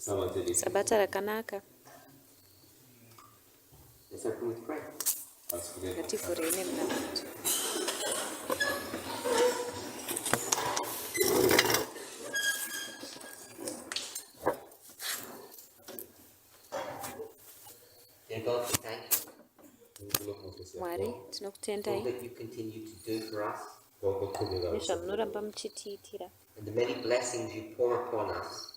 Sabata rakanaka. Let's open with prayer. Ngativhurei nemunamati. Dear God, we thank you Mwari, for tinokutendai all that you continue to do for us nezvamunoramba muchitiitira and the many blessings you pour upon us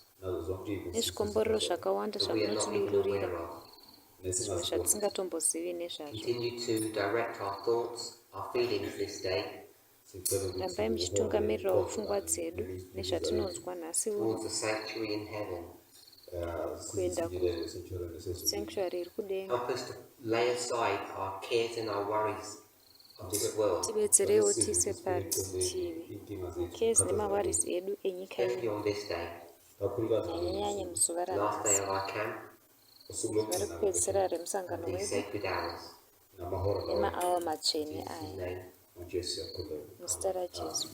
nezvikomborero zvakawanda that we are not even zvamunotidururira aware of. zvimwe zvatisingatombozivi nezvazvo. Continue to direct our thoughts, our feelings this day Rambai muchitungamirirawo pfungwa dzedu nezvatinonzwa nhasi towards the sanctuary in heaven. kuenda kusanctuary iri kudenga. Help us to lay aside our cares and our worries of this world, Tibetsereiwo tiise parutivi cares nemawarisi edu enyika especially ino, on this day, nyanyanyanya muzuva last day ranhasi, of our camp, zuva rekupedzisira remusangano these wedu sacred hours. nemaawa In matsvene Jesus' aya name. muzita raJesu.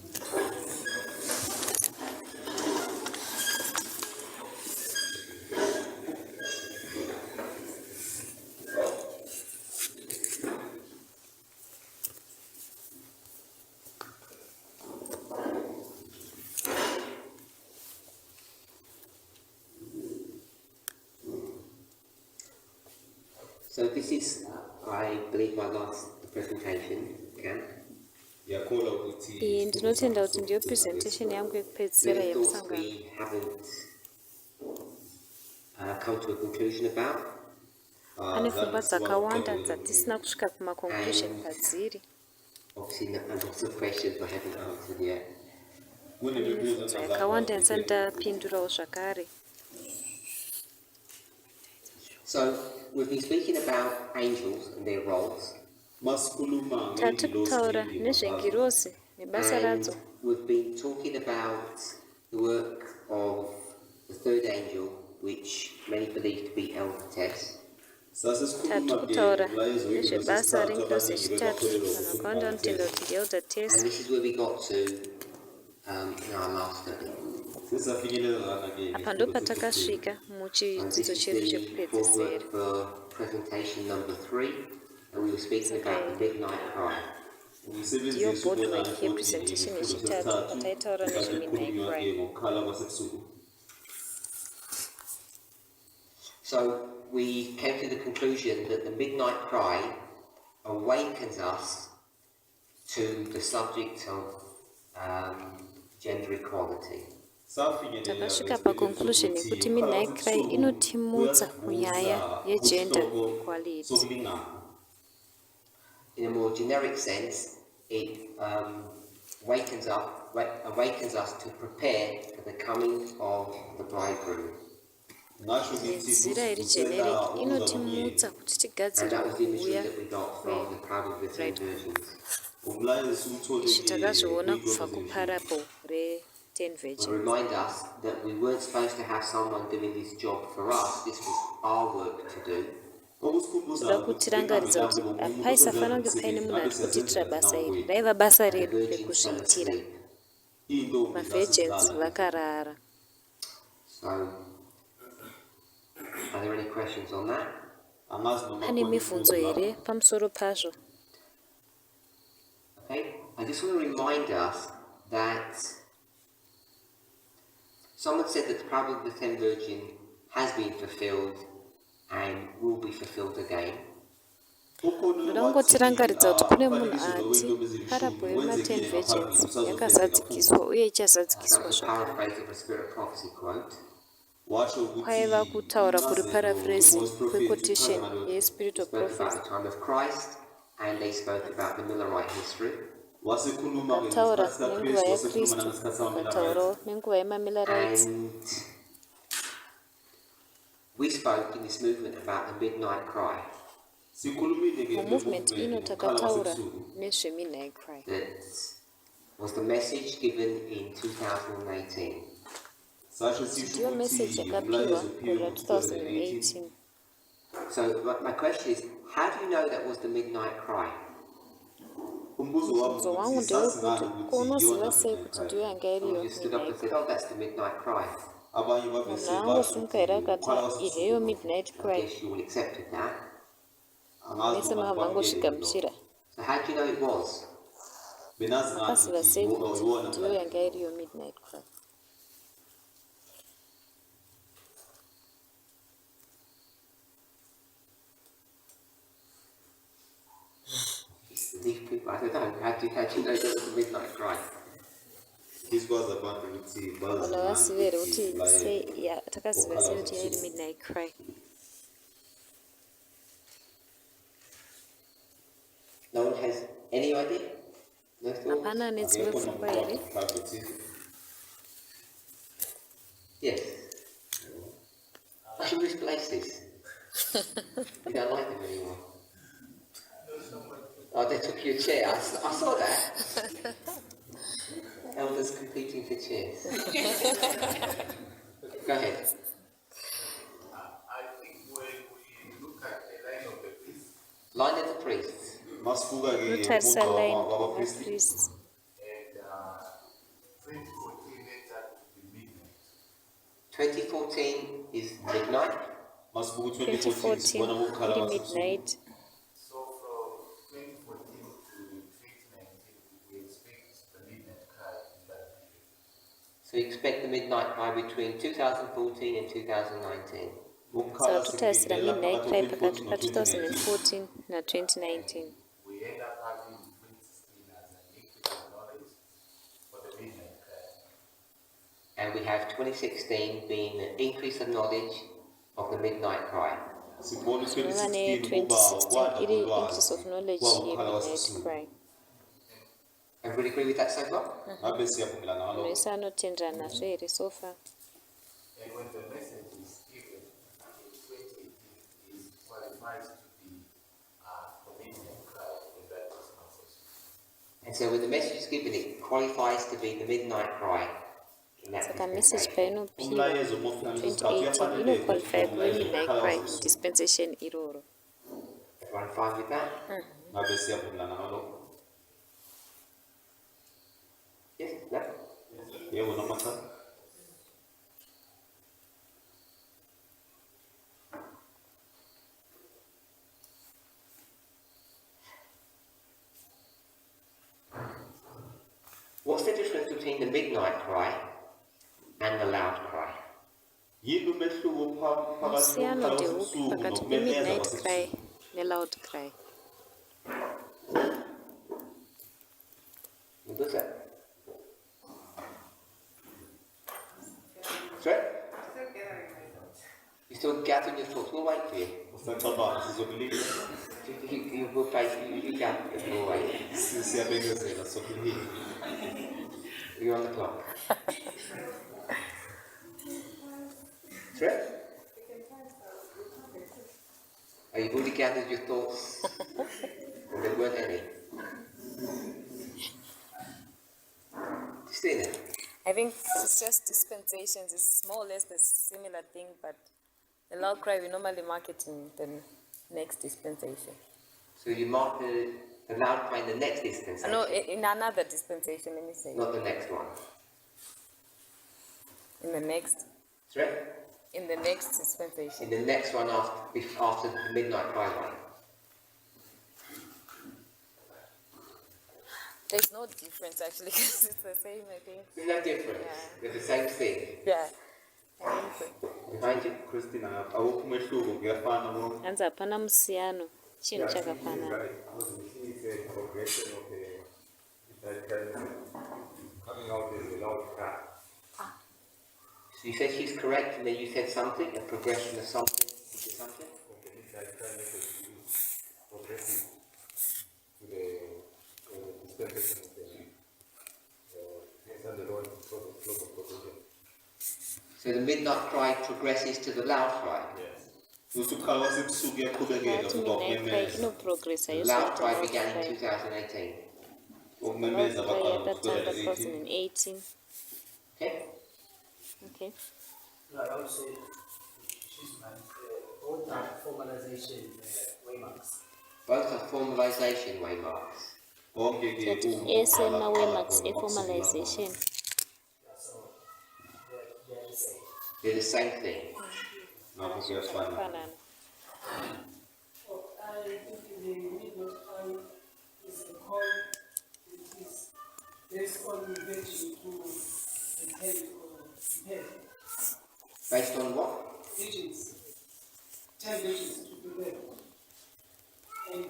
So this is, I believe, my last presentation camp. Iyi ndinotenda kuti ndiyo presentation yangu yekupedzisira Many thoughts yemusangano. we haven't come to a conclusion about. Pane pfungwa dzakawanda dzatisina kusvika kumaconclusion padziri. Obviously, and lots of questions I haven't answered yet. Pane mibvunzo yakawanda yandisati ndapindurawo zvakare. So we've been speaking about angels and their roles. Tati kutaura nezvengirozi nebasa radzo. And we've been talking about the work of the third angel, which many believe to be Elder Tess. Tati kutaura nezvebasa rengirozi yechitatu vanhu vakawanda vanotenda kuti ndiElder And Tess. this is where we got to in our last study. Apa ndo patakasvika muchidzidzo chedu This is the chekupedzisira. forward for presentation number 3, and we were speaking about the midnight cry. Ndiyo boardwork yepresentation yechitatu pataitaura nezvemidnight cry. So we came to the conclusion that the midnight cry awakens us to the subject of gender equality. Takasvika paconclusion yekuti midnight cry inotimutsa munyaya yegender equality. In a more generic sense, it awakens us to prepare for the coming of the bridegroom. Nenzira iri generic inotimutsa kuti And tigadzire that was the imagery kuuya that we got from the parable of the ten virgins. izvi takazviona kubva kuparable re10 To virgins. remind us that we weren't supposed to have someone doing this job for us, this was our work to do. Toda kutirangaridza kuti hapaisafanira kunge paine munhu ari kutiitira basa iri, raiva basa And the redu virgins fell rekuzviitira. asleep. Mavirgins vakarara. So, are there any questions on that? Pane mibvunzo here pamusoro pazvo? Okay, I just want to remind us that someone said that the parable of the ten virgins has been fulfilled and will be fulfilled again. Ndoda kungotirangaridza kuti kune munhu ati parable yema10 virgins yakazadzikiswa uye ichazadzikiswa That was a zvakare. paraphrase of a spirit of prophecy quote. Kwaiva kutaura kuri paraphrase kwequotation yespirit of Spoke about prophecy. the time of Christ, and they spoke about the Millerite history. Vakataura nenguva yaKristu, vakataurawo nenguva yemaMillerites. And we spoke in this movement about the midnight cry. Mumovement ino takataura nezvemidnight cry. That was the message given in 2018. Ndiyo message yakapiwa kura 2018. So my question is, how do you know that was the midnight cry? Mubvunzo wangu ndewekuti unoziva sei kuti ndiyo yanga iriyo You stood up and midnight said, cry? oh, that's the midnight cry. munhu angosumukira akati iheyo midnight I cry guess you all accepted that. mese mava mangosvigamuchira So how do you know it was? makaziva sei kuti ndiyo yanga iriyo midnight cry. These people, I don't know, how do you know that was the midnight cry? Vanhu vazive here kuti takaziva sei kuti yairi midnight cry. No one has any idea? No thoughts? Hapana nedzimwe pfungwa here? Yes. I should misplace this. You don't like them anymore. Oh, they took your chair. I saw that. Elders competing for chairs. Go ahead. I think when we look at the line of the priest, Line of the priests. Notarisa line vapriests. and 2014 ends up to be midnight. 2014 is midnight. 2014 iri midnight. So from 2014 to 2019, we expect the midnight cry in that period. So you expect the midnight cry between 2014 and 2019. Saka totarisira midnight cry pakati pa2014 na2019. We end up having 2016 as an increase of knowledge for the midnight cry. And we have 2016 being an increase of knowledge of the midnight cry. Tinova ne2016 iri increase of knowledge yemidnight cry. Everybody agree with that so far? Munhu wese anotenderana nazvo here so far. And when the message is given, 2018 is qualified to be the midnight cry in that dispensation. And so when the message is given, it qualifies to be the midnight cry in that Saka message dispensation. painopiwa 2018 inoqualify kuve midnight cry dispensation iroro. Everyone fine with that? Yes? No? What's the difference between the midnight cry and the loud cry? Musiyano ndeupi pakati pe-midnight cry ne-loud cry? What does that? Sorry? You're still gathering your thoughts. We'll wait for you. You will face you gather it. We'll wait. You're on the clock. Sorry? Oh, you've already gathered your thoughts? And there weren't any? Christina? I think it's just dispensations. It's more or less the similar thing, but the loud cry we normally market in the next dispensation. So you mark the loud cry in the next dispensation? No, in another dispensation, let me say. Not the next one. In the next. Sorry? In the next dispensation. In the next one after the midnight cry one. There's no difference actually, because it's the same, I think. There's no difference. Yeah. They're the same thing. Yeah. I think so. Behind you? Hanzi hapana musiyano, chinhu chakafanana. Coming out as a loud cry. So you said she's correct, and then you said something, a progression of something to something? Okay, midnight cry message is progressive to the dispensation of the standalone close of provision. So the midnight cry progresses to the loud cry. Yes. But midnight cry inoprogressa The loud cry began in 2018. Loud cry yakatanga 2018. Okay? Okay. No, I would say she's both are formalization waymarks. Both are formalization waymarks. Tati ese ma-waymarks e-formalization. Yeah, so they're the same. They're the same thing. Nako kuyafana. Fanana. I think the midnight cry is a call that is based on virtue to repent or prepare. Based on what? Virgins, 10 virgins to prepare. And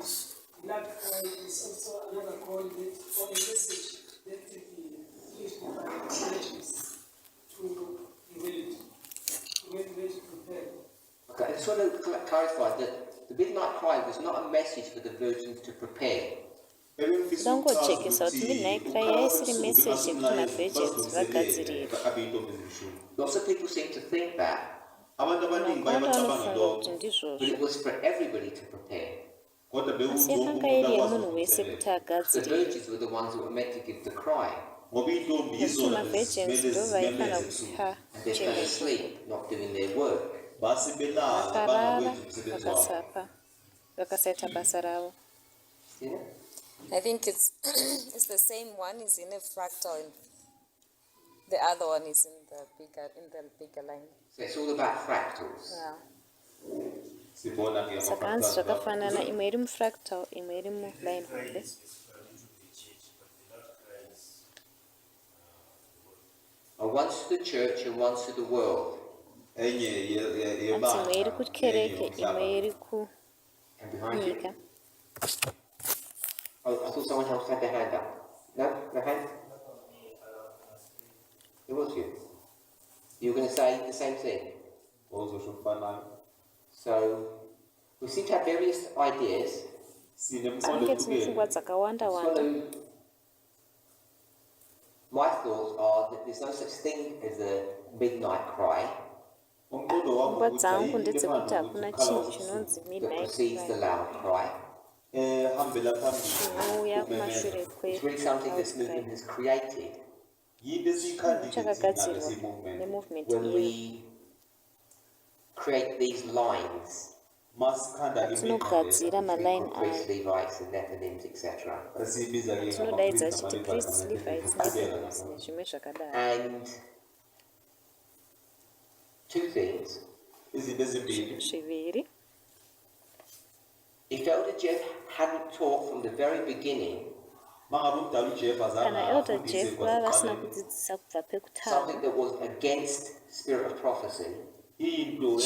blood cry is also another call that on a message that can be used by virgins to be ready, to get ready to prepare. Okay, I just want to clarify that the midnight cry was not a message for the virgins to prepare. Ndangotshekisa kuti midnight cry yaisiri message kuti mavirgins vagadzirire. Lots of people seem to think that, Vakawanda vanofunga kuti but ndizvozvo. it was for everybody to prepare. Asi yakanga iri yemunhu wese kuti The agadzirire. virgins were the ones who were meant to give the cry, Nokuti mavirgins ndo vaifana kupa and they fell chenjedzo. asleep, not doing their work. Vakarara, vakasapa, vakasaita basa ravo. See that? I think it's it's the same one is in a fractal and the other one is in the bigger line. So it's all about fractals. Yeah. Saka hanzi zvakafanana, imwe iri mufractal, imwe iri muline hombe. And once to the church and once to the world. Hanzi imwe iri kukereke, imwe iri And behind you? kunyika. Oh, I thought someone else had their hand up. No? No hand? It was you. You were going to say the same thing. So, we seem to have various ideas. Tinenge tine pfungwa dzakawanda-wanda. So, my thoughts are that there's no such thing as a midnight cry Pfungwa dzangu ndedzekuti hakuna chinhu chinonzi that midnight precedes the cry. loud cry. Chinouya kumashure It's really something this movement kwe has created chakagadzirwa nemovement when iyi. we create these lines. Tinogadzira maline Priests, aya. Levites, and Nethinims, etc. Tinodaidza chiti priests, Levites, Nethinims nezvimwe zvakadaro. And two things. Zviviri. If Elder Jeff hadn't taught from the very beginning Kana Elder Jeff vava vasina kudzidzisa kubva pekutanga something that was against spirit of prophecy, chinhu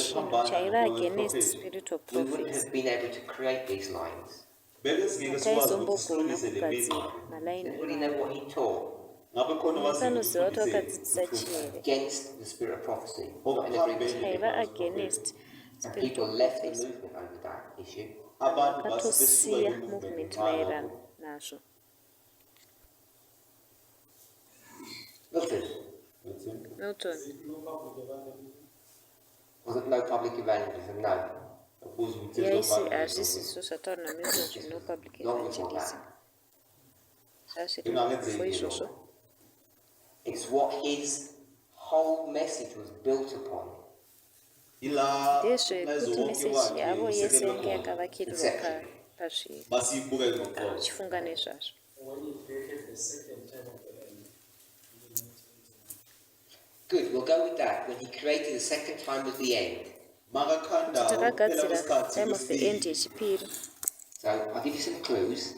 chaiva against spirit of we wouldn't prophecy. have been able to create these lines. Hataizombogona kugadzira Does maline anybody know what he taught Musanoziva kuti vakadzidzisa chii here. against the spirit of prophecy? Not in agreement with it. Chaiva against And spirit people of left the prophecy. movement over that issue. Vakatosiya movement maererano nazvo. Milton, Milton, was it no public evangelism? No. hazvisiso zvataurwa naMilton zvino public Long before evangelism. that. Zvazviri before izvozvo. It's what his whole message was built upon. Ndezvekuti meseji yavo yese yange yakavakirirwa pazvinhu uchifunga nezvazvo. When you created the second time of the Good, we'll go with that. When he created the second time of the end. Takagadzira time of the end yechipiri. So I'll give you some clues.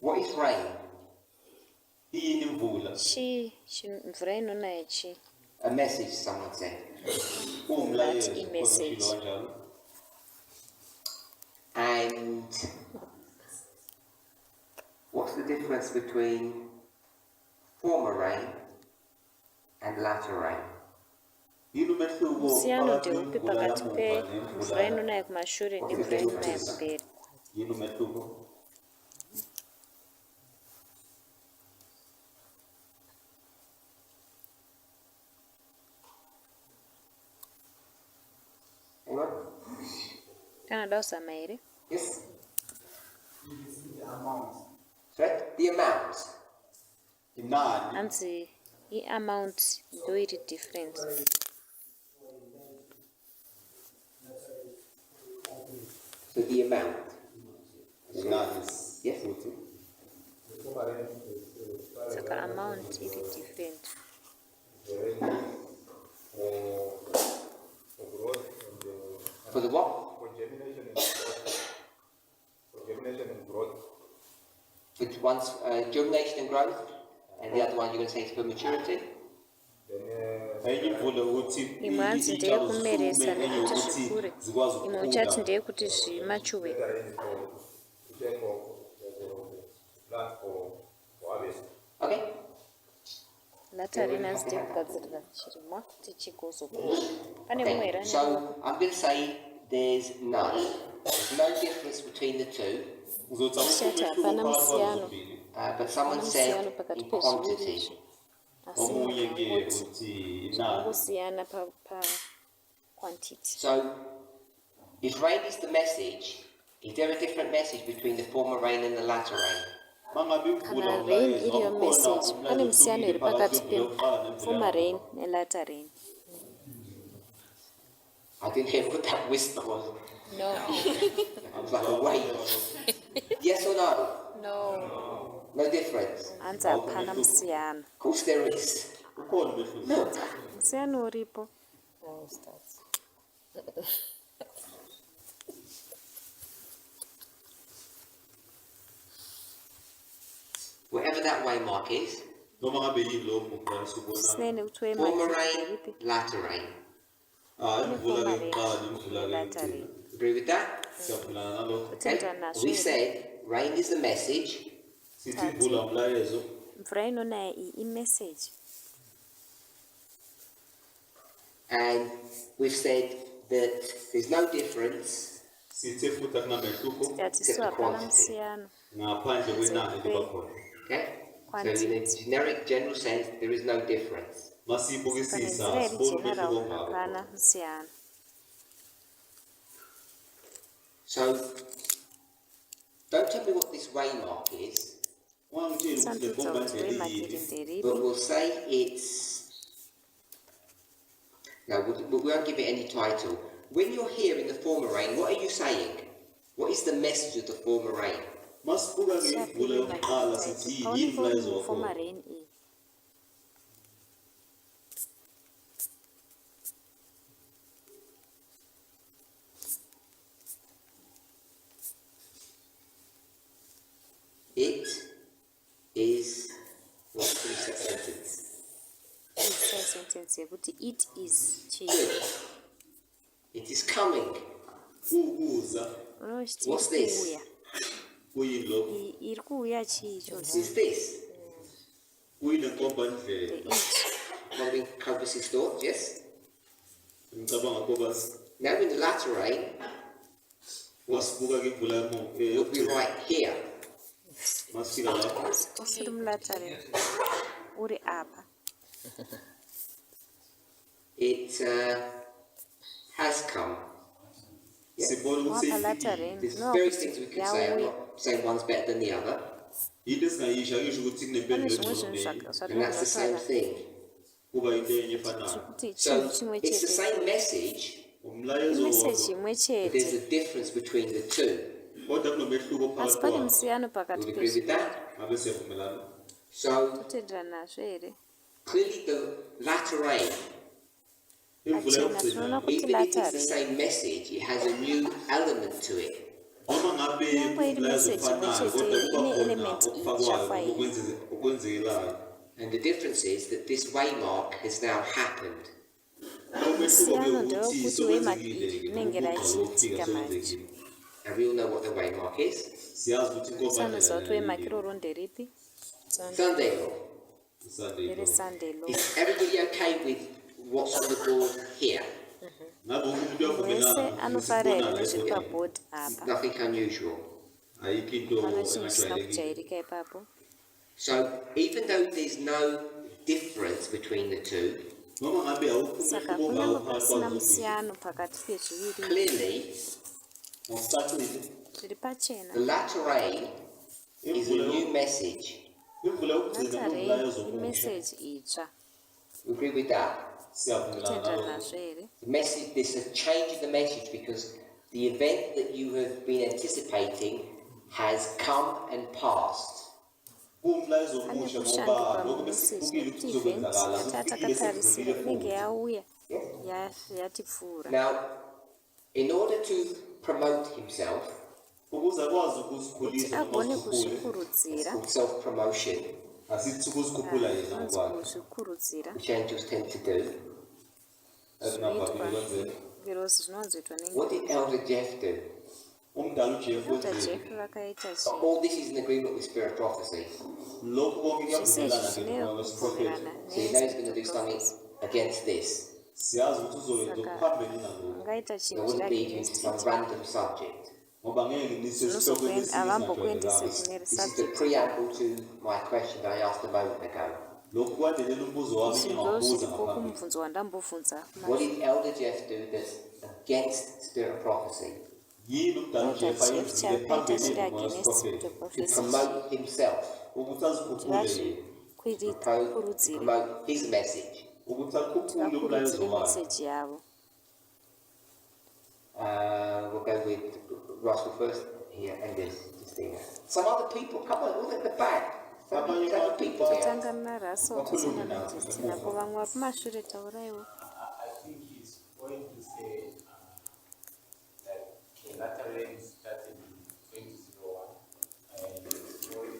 What is rain? Chii mvura inonaya chii? A message, someone said. That message. And what's the difference between former rain and latter rain? Musiyano ndeupi pakati pemvura inonaya kumashure nemvura inonaya kumberi? Anyone? Kana dausama here? Yes? Sorry? The amount. Hanzi i-amount ndo iri difference. So the amount. Yes? Saka saka amount iri different. For growth and For the what? for germination and growth. For germination and growth. Which one's germination and growth, and the other one you're going to say is for maturity? enye imvula ukuthi Imwe anzi iy'tshalo ndeyekumeresa zihlume, enye nekuti ukuthi zvikure, zikwazi imwe uchati ukukhula. ndeyekuti zvimachuwe. Plant for harvest. Okay. Lateral anzi ndeyekugadzirira chirimwa kuti chigozokura. Pane mumwe Okay. here ane So I'm going to say there's none. There's no difference between the two, Uzotsa Shut up, umehluko ana phakathi kwazo msiyano. zombili. but someone Ana said msiyano pakati in pezviviri quantity. izvi. Asi Omunye ke makangoti uthi inani. zvakangosiyana pa quantity. So if rain is the message, is there a different message between the former rain and the latter rain? Mangabe imvula Kana rain umlayezo, iriyo ukhona message, umlayezo pane musiyano iri ohlukile pakati phakathi kwemvula yokuqala nemvula pefoma rain yamuva. nelata rain. I didn't hear what that whisper was. No. It was like a wave. Yes or no? No. No difference. Hanzi hapana musiyano. Of course there is. Ukhona umehluko. Look, Musiyano uripo. whatever that waymark is, Noma ngabe yini lokho ngiyasubona. Sinene ukuthi former wema rain, iripi. latter rain. Imvula Former yokuqala rain, nemvula latter yokucina. rain. Agree with that? Siyavumelana nalokho. Utenda Okay. nazo We iri. said rain is the message, Sithi imvula umlayezo. Mvura inona i-message. and we've said that there's no difference Sithe futhi akunamehluko Yathi Except the hapana quantity. musiyano. ngaphandle kwenani Exactly. eliba khona. Okay? So in Quantity. a generic, general sense, there is no difference. Masiyibukisisa Kanenzira iri sibone general umehluko ongako. hapana musiyano. So don't tell me what this waymark is, Wangitshela ukuthi le Sandutsa bomba ukuthi ndlela wema iyiphi. iri nderipi. but we'll say it's. No, we won't give it any title. When you're hearing the former rain, what are you saying? What is the message of the former rain? Masibuka ke imvula yokuqala sithi yini umlayezo Former wakhona. rain i. It is. What's the sentence? Isa sentence yekuti it is chii. It is coming. Ukuza Unochiti What's iri this? kuuya. kuyini lokho? Iri kuuya chii What ichocho. is this? Kuyini nkomba The ndlela. it. Following Cobus's thought, yes? Ngicabanga kuba Now in the latter rain, wasibuka ke imvula we'll be yokuqala. right here. Masifika lapho. Usiri mulatare. Uri apa. It has come. Sibone ukuthi Wapa seyifikile. lateral. There's No, various things we could say. I'm yauya. not saying one's better than the other. Into esingayisho akisho ukuthi Pane kunempendulo zvimwe engcono zvinhu mbili. And that's the same zvatinozvatara thing. Kuba into enye efanayo. kuti So chinhu chimwe it's the chete. same message, Umlayezo Imeseji wodwa. imwe but there's chete. a difference between the two. Kodwa kunomehluko Asi phakathi pane kwawo. musiyano Would pakati you agree with pezvinhu. that? Ngabe siyavumelana. So Totenderana nazvo here. clearly the latter rain, Imvula Achena tinoona yokugcina. kuti even if it's the lateral. same message, it has a new element to it. Noma ngabe Kunyangwe iri umlayezo message ufanayo, imwe chete, kodwa kuba ine khona element okufakwayo itsha okwenzekelayo. And the difference is that this waymark has now happened. Umehluko Siyano ke nje ukuthi ukuthi sokwenzekile wema ke inengela ukugqa lokufika ichitika manje. sokwenzekile. And we all know what the waymark is. Siyazi ukuthi inkomba Sanoziva kuti wema ndlela kiroro nderipi. Sunday law. Sunday Iri law. Sunday law. Is everybody okay with what's on the board here? Ngabe umuntu Wese uyavumelana anofarira nesibonayo nezviri kodwa paboard apa. Nothing unusual. ayikho into Pane chinhu chisina engajwayelekile. kujairika ipapo. So even though there's no difference between the two, Noma ngabe awukho Saka umehluko kunyangwe ongawo phakathi pasina kwazo zombili. musiyano pakati pezviviri. clearly Ngokucacile, Zviri pachena. the latter rain is a new message. imvula yokugcina Lateral nomlayezo omusha. imeseji itsva. We agree with that. Siyavumelana Totenderana nalokho. nazvo here. The message, there's a change in the message because the event that you have been anticipating has come and passed. kuwumlayezo pane omusha ngoba kushandurwa lokho mumeseji besikubukile nekuti ukuthi event kuzokwenzakala yatata sifikile katarisira sekudlulile inenge futhi. yauya yatipfuura. Now, in order to promote himself, ukuze akwazi Kuti ukuzikhulisa noma agone azikhuphule it's kuzvikurudzira, called self-promotion, asithi ukuzikhuphula yena anzi ngokwakhe kuzvikurudzira which angels tend to do. ezingavamile kwenzeka. virozi zvinowanzoitwa What did Elder Jeff do? Umdala uJeff nenguta wenzeni jeff vakaita So chinhu. all this is in agreement with spirit prophecy. lokhu konke Zvese izvi kuyavumelana ngemoya wesiprofethi. zvinobvumirana So he knows he's going to do something against this. Siyazi ukuthi uzoyenza Saka- okuphambene nalokhu angaita It chinhu wouldn't chiri lead you to against some it. random subject. ngoba ngeke nise esihlokweni esinye havambokuendese esingajwayelekanga. kune This is the resubject. preamble to my question that I asked a moment ago. lokhu kwandelela umbuzo wami izvi ndo engingabuza zviripo ngaphambili. kumubvunzo wandambobvunza What did Elder Jeff do that's against spirit prophecy? yini umdala Elder uJeff Jeff ayenzile chakaita phambili chiri ngemoya against the wesiprofethi To prophecy promote himself, ukuthi azikhuphule chivazvi to kurudzire promote his message. ukuthi akhuphule vakurudzire umlayezo wakhe. meseji yavo. We'll go with Russell first here and this thing. Some other people, come on, look at the back. Some other people here. tanga narasol tisina najustina ko vamwe vari kumashure tauraiwo. I think he's going to say that the latter rain started in 2001 and it's going to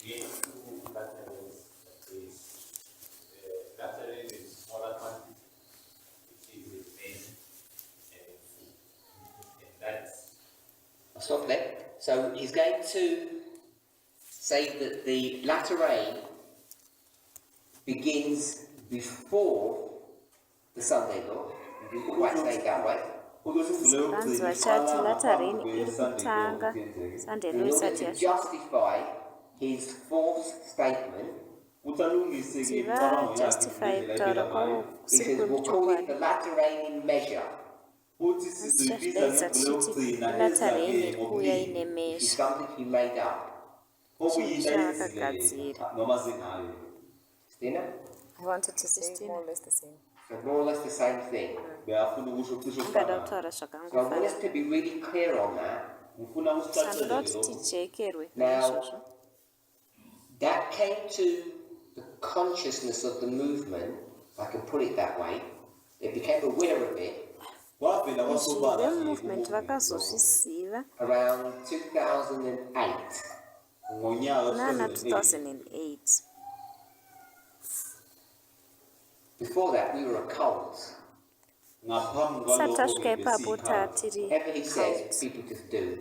create two latter rains. The latter rain is smaller quantity, which is a main and food. And that's I'll stop there. So he's going to say that the latter rain begins before the Sunday law. You can quite say it that way. vanzi vachati latarini iri kutanga sunday In law order isati to yasvika justify his false statement, ukuthi alungise kuti imicabango yakhe vajustify ngendlela kutaura ebheka kwavo ngayo. he kusiri says we'll call it the kwemuchokwadi. latter rain in measure. futhi sizoyibiza Asichaidza ngemvula tichiti yokugcina latarini eza-ke iri kuuya ngobulili ine It's mesha. something he made up. okuyinto ayenzile Zvavakagadzira. noma zingayo. Stina? I wanted to say more or less the same. So more or less the same thing. beyafuna ukusho cishe angada okufanayo. kutaura So I want zvakangofana. us to be really clear on that. ngifuna Sandoda usicacelele kuti lokho. tijekerwe Now, naizvozvo. that came to the consciousness of the movement, if I can put it that way. They became aware of it kwavela izvi kwasobala vemovement vakazozviziva around 2008. ngonyaka nana 2008. 2008. Before that, we were a cult. ngaphambi Tisati kwalokho tasvika ipapo besiyikhaya. tatiri Whatever he says, cult. people just do.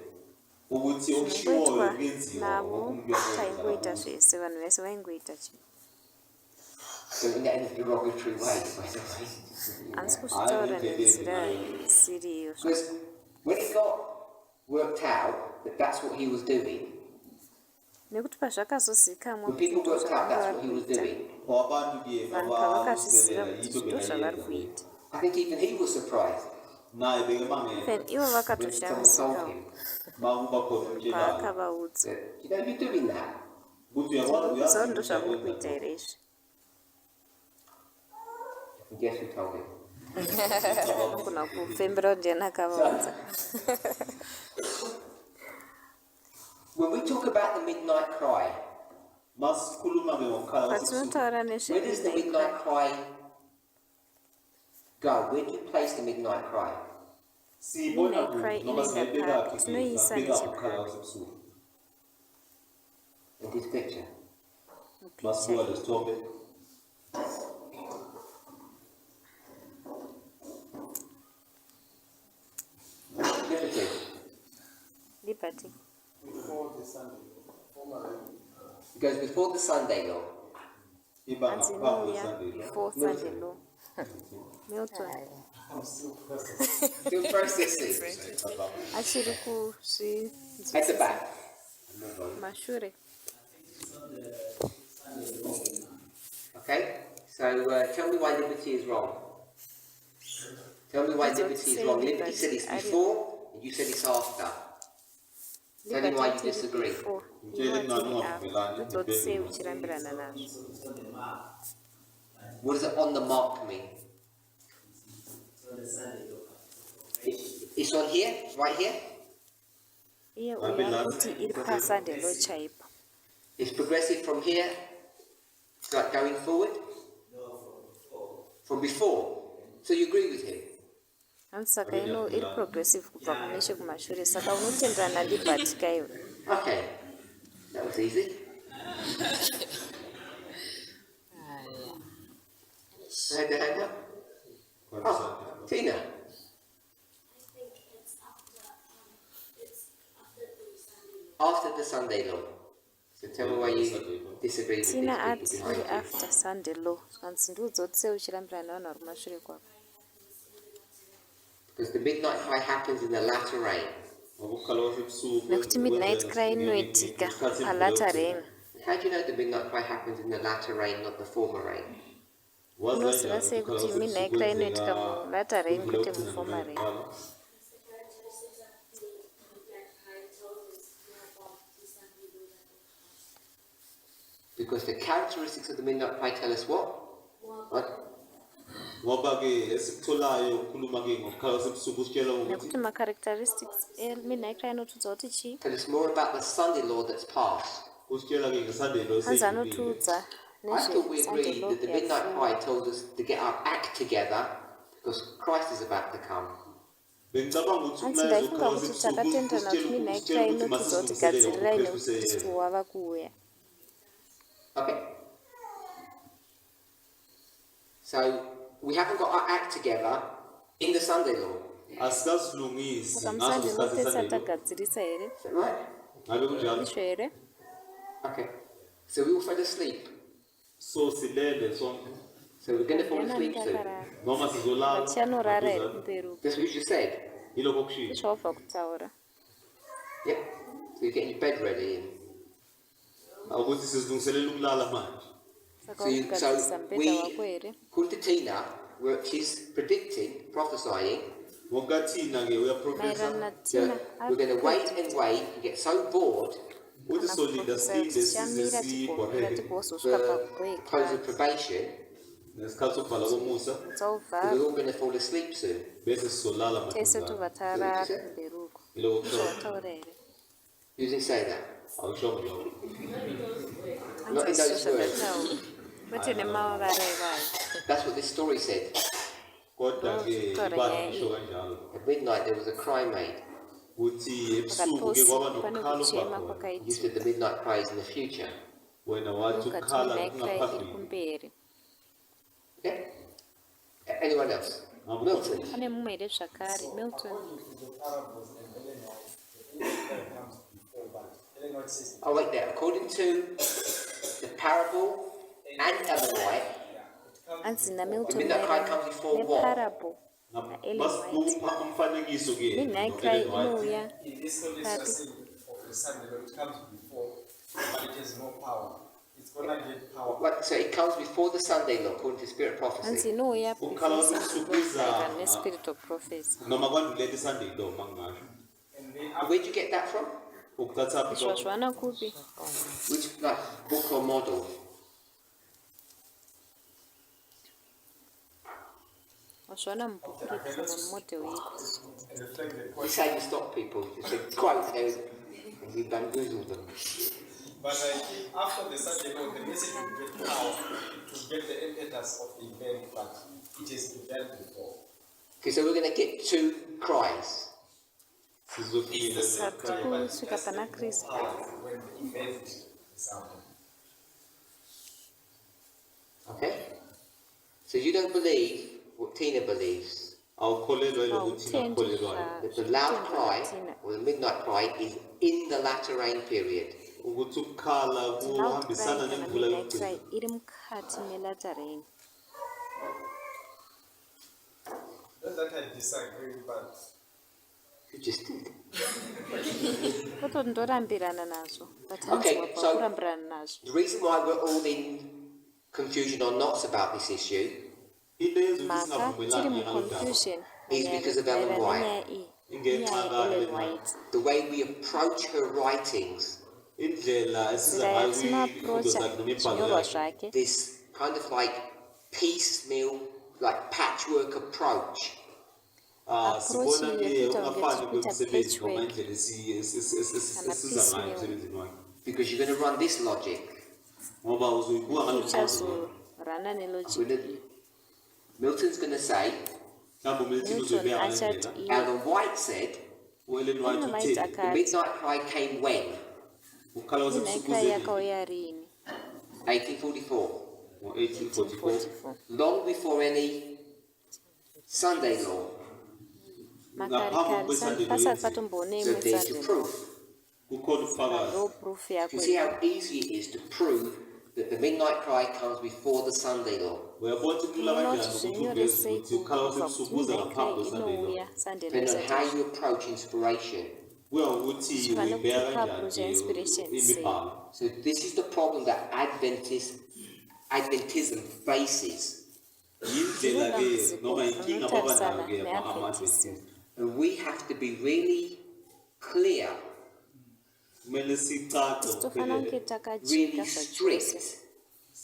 ukuthi okushiwoyo Zvinongoitwa kuyenziwa navo ngokumbuyakwenza taingoita namuntu. zvese vanhu vese vaingoita chinhu. So in that derogatory way, by the way. Handisi kuzvitaura nenzira isiri iyo. Because when it got worked out that that's what he was doing, Nekuti pazvakazozivikanwa when kuti people ndo worked out zvavanga that's vari what he was kuita, doing, Wabantu ke vanhu pavakazviziva abazivela kuti yinto ndo zvavari bengayenza. kuita. I think even he was surprised naye beke mangena Even ivo when someone vakatoshamisikawo told him makuba khona umtshelayo paakavaudza that, you know, you're doing that. ukuthi uyakwazi kuziva ndo uyazi zvamuri ukuthi kuita here izvi. And guess who told him? anogona kupembera kuti ndiani akavaudza. When we talk about the midnight cry, masikhuluma ke ngokukhala kwasebusuku Patinotaura where does the nezvemidnight midnight cry go? Where do you place the midnight cry? siyibona Midnight kuphi cry noma inoenda singayibeka phakathi, kuphi tinoyisa singabeka nechephakathi. ngokukhala kwasebusuku In this picture. masibuka lesithombe Liberty. liberty. before the Sunday, formerly, It goes before the Sunday law. iba Hanzi ngaphambi inouya kwesandelo before Sunday law. Milton I'm still processing. Still processing. achiri At the kuzvinzwisisa back. mashure. Okay? So tell me why liberty is wrong. Tell me why That's what liberty is say wrong. liberty. Liberty said it's I didn't- before, and you said it's after. Tell me why you Liberty disagree. before. Mtshele Iwatiri mngani after. ungavumelani Udzotse nibheke. uchirambirana nazvo. What does it on the mark mean? It's on here, right here. Iye Babylon. uya kuti iri pasunday law chaipo. Is progressive from here, like going forward? From before. So you agree with him? Hanzi saka iri progressive kubva kuneshe kumashure, saka unotenderana ndibhatika iwe. Okay, that was easy. Hand the hand up. Oh, Tina. I think it's after After the Sunday law. the Sunday law. So tell me why you disagree with Tina this ati behind iri you. after Sunday law. Hanzi ndiudzoti sei uchirambirana navanhu vari kumashure kwako. Because the midnight cry happens in the latter rain. Nekuti midnight cry inoitika palatter rain. How do you know the midnight cry happens in the latter rain, not the former rain? Unoziva sei kuti midnight cry inoitika mulatter rain kwete muformer rain? Because the characteristics of the midnight cry tell us what? What? Nekuti macharacteristics midnight cry anotudza kuti chii? Tell us more about the Sunday law that's past. Hanzi anotudza I thought we nezvesunday agreed law that the midnight yafuma. cry told us to get our act together because Christ is about to come. Hanzi ndaifunga kuti takatenderana kuti midnight cry inotudza kuti gadzirirai nekuti Kristu wava kuuya. Okay. So we haven't got our act together in the Sunday law. Saka musunday law tesati tagadzirisa here? Is that right? Izvo here? Okay. So we all fell asleep. So silele sonke So we're going to fall Ndiani asleep soon. andakarara? noma sizolala Vachianorara here kumberuka? That's what you just said. iloko kushintsha Zvawabva kutaura. Yep. So you're getting your bed ready. And akuthi sizilungiselela ukulala manje. Saka so, urikugadzirisa so mubhedha we, wako here? according to Tina, she's predicting, prophesying, Ngokukathina ke uyaprofesa Maererano that naTina we're going to wait and wait and get so bored uthi solinda silinde size tichamira sibhoreke tigozosvika the pabreak close of probation, nesikhathi sokubhala komusa we're dzauvhara all going to fall asleep soon. bese sizolala tese madodana tobva tarara kumberuko. iloko Izvo kusho wataura here? You didn't say that. awushongo lokho Not in Hanzi those izvo words. zvandataura kwete nemavara ivayo. That's what this story said. kodwa ke Story ibali yayi. isho kanjalo At midnight there was a cry made. uthi ebusuku ke Pakati kwaba pane nokukhalo kuchema kwakhona You kwakaita. said the midnight cry is in the future. wena wathi Ukati ukukhala midnight cry iri kungaphambili kumberi. Okay? Anyone else? Milton. Pane mumwe here zvakare, Milton. Oh, wait there. According to the parable and Ellen White, Hanzi the naMilton midnight cry maererano comes before what? neparable naEllen White. umfanekiso ke Midnight cry inouya In this context, you are saying of the Sunday law, it comes before, but it has no power. It's gonna get power. What, so it comes before the Sunday law, according to spirit hanzi prophecy. inouya Ukukhala kwebusuku maererano nespirit of prophecy. noma kwandulele isunday law mangingasho And then Where'd you get that from? ukuthatha Izvo wazviwana kupi? Which like book or model? Wazviwana mubhuku ripi kana mumodel ipi? reflect the You say you stop people. You say quote there and you bamboozle them. But I think after the Sunday law, the message will get power to get the impetus of the event, but it has begun before. Okay, so we're going to get two cries. sizofika Sati kusvika pana Kristu. When the event is happening. Okay? So you don't believe what Tina believes. awukholelwa ilokuthi Awuthendi ngakholelwayo That the loud Tina. cry or the midnight cry is in the latter rain period. ukuthi ukukhala Loud cry kuhambisana kana nemvula midnight cry yokugcina iri mukati melatter rain. Not that I disagree, but You just did. Kutoti ndorambirana nazvo. But Okay, hanzi wabva so- kurambirana nazvo. The reason why we're all in confusion or knots about this issue into yenza ukuthi Mhaka tiri singavumelani ngaludaba muconfusion Is because of Ellen maererano White. nenyaya iyi. Ingenxa Inyaya ka-Ellen Ellen White. the way we approach her writings, indlela esiza Nzira ngayo kwiimfundo yatinoaprocha zakhe nemibhalo zvinyorwa yakhe zvake. this kind of like piecemeal, like patchwork approach. Approach sibona ke yekuita ungafani kunge tichikuita kwemisebenzi noma patchwork. indlela Kana esiza ngayo piecemeal. emsebenzini wakhe because you're going to run this logic. ngoba uzoyibuka ngalo mqondo uchazorana nelogic. Milton's going to say, mhlawumbe uMilton Milton uzoyibeka achathi ngendlela Ellen White said, uEllen White Ellen White utheni the akathi midnight cry came when? ukukhala midnight cry kwasekusukuzeni yakauya rini? 1844. ngo-1844 1844. Long before any Sunday law. Makarikari pasati patomboone So imwe there's your Sunday law. proof. kukhona ubufakazi Ndo proof You yako see hiyo. how easy it is to prove that the midnight cry comes before the Sunday law. uyabona ukuthi kulula Unoti kanjani ukuthi zvinyore uveze sei ukuthi ukhala kuva kuti kwasebusukuza midnight ngaphambi cry kwesunday law inouya Sunday law Depending on how isati. you approach inspiration. kuya ngokuthi Zvifana uyibeka kuti approach kanjani inspiration imibhalo So this is the problem that Adventism faces. yindlela-ke noma inkinga Unotarisana ababanayo-ke ne-Adventism. And we have to be really clear, kumele sicace Tofana ngokuphelele kunge takajika really zvachose. strict.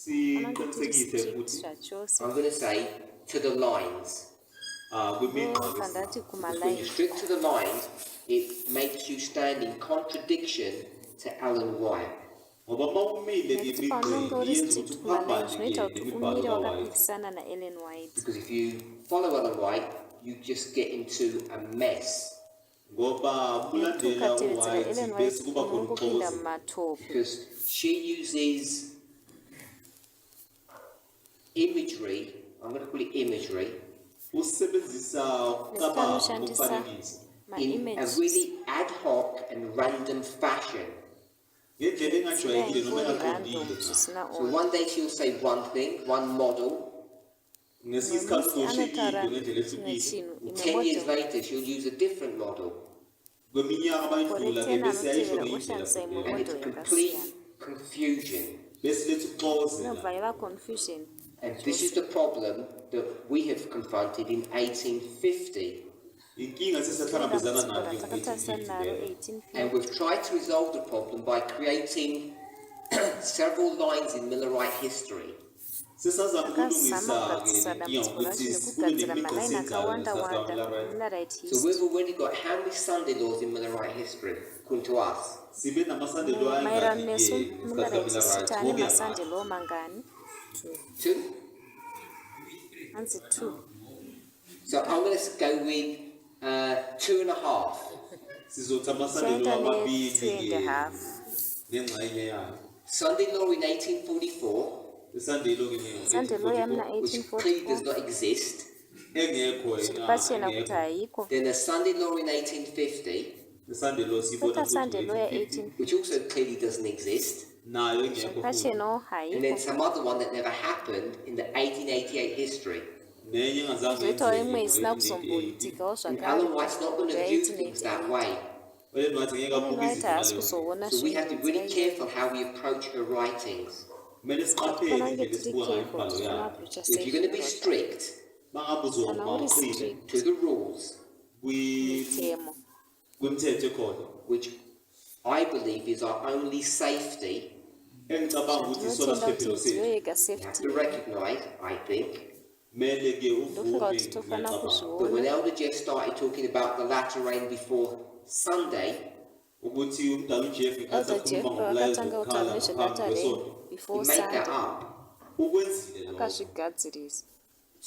Fana kuti siqinisekise strict ukuthi zvachose. I'm going to say to the lines. kwimigqa Kandati When kumalai. you're strict to the lines, it makes you stand in contradiction to Alan White. ngoba uma umile Nekuti paunonge uri yenza strict ukuthi kumalai zvinoita uphambane kuti nemibhalo umire kaWhite wakapikisana naEllen White. Because if you follow Ellen White, you just get into a mess. ngoba Nekuti kulandela ukatevedzera Ellen uWhite bese White kuba khona unongopinda uxozi mumatope. Because she uses imagery, I'm going to call it imagery, usebenzisa ukucabanga ukufanekisa in a really ad hoc and random fashion. ngendlela engajwayelekile noma Very engaqondile random, zvisina So order. one day she'll say one thing, one model, ngesinye isikhathi Nomusi uzosho anotaura into ngendlela chimwe ehlukile chinhu, imwe 10 years model. later she'll use a different model. kweminyaka abayidlula ke Kore bese ayisho tena ngeyindlela anotevera ehlukile. And it's Model complete yakasiyana. confusion. bese lethi uxoze la. Inobva yava confusion. And this is the problem that we have confronted in 1850. inkinga sesiyahlangabezana nayo Dambudziko ratakatasana naro ngo-1850 And 1850. we've tried to resolve the problem by creating several lines in Millerite history. sesazama Takazama ukulungisa-ke kugadzisa inkinga dambudziko ngokuthi racho kube nekugadzira nemigqa malaini esiyenzelayo akawanda-wanda sasabamila muMillerite So history. we've already got how many Sunday laws in Millerite history, according to us? sibe namasandelo Maererano ayingaki-ke nesu ngesikhathi Millerite kaMillerite history ane ngokuya masande ngakho law mangani? 2. Hanzi 2. So I'm going to go with 2.5. sizothi amasandelo Tienda ne amabili-ke 2.5. ngengxenye yayo Sunday law in 1844, isandelo-ke Sunday law yamna which clearly does 1844. not exist. engekho Pachena kuti haiko. Then a Sunday law in 1850, isandelo siyibona Kota Sunday law ya 1850 1850. which also clearly doesn't exist. nayo engekho futhi Pachenawo And then haiko. some other one that never happened in the 1888 history. nenye engazange Zoitawo imwe yenzeke isina ngo-1888 kuzombotikawo And zvakare. Alan White's not going to view things that way. Ellen White ngeke Ellen abuke White izinto haasi ngaleyo kuzoona So we have to be really zvinhu. careful how we approach her writings. kumele siqaphele Fana indlela tiri esibuka careful ngemibhalo kuti yayo timapreacha If you're going to be sei. strict mangabe Kana uzoma uri uqine strict to the rules, mitemo. kwimithetho ekhona which I believe is our only safety, engicabanga ukuthi isona Ndinotenda kuti siphephelo ndiyo sethu yega you have safety. to recognize, I think. kumele-ke Ndofunga uvume kuti tofana ngiyacabanga But when kuzviona. Elder Jeff started talking about the latter rain before Sunday, ukuthi umdala ujeff ngekhathi Elder Jeff akhuluma ngomlayezo akatanga wokukhala kutaura ngaphambi nezvelatter rain kwesonto he before made that Sunday. up. ukwenzile lokho Akazvigadzirisa.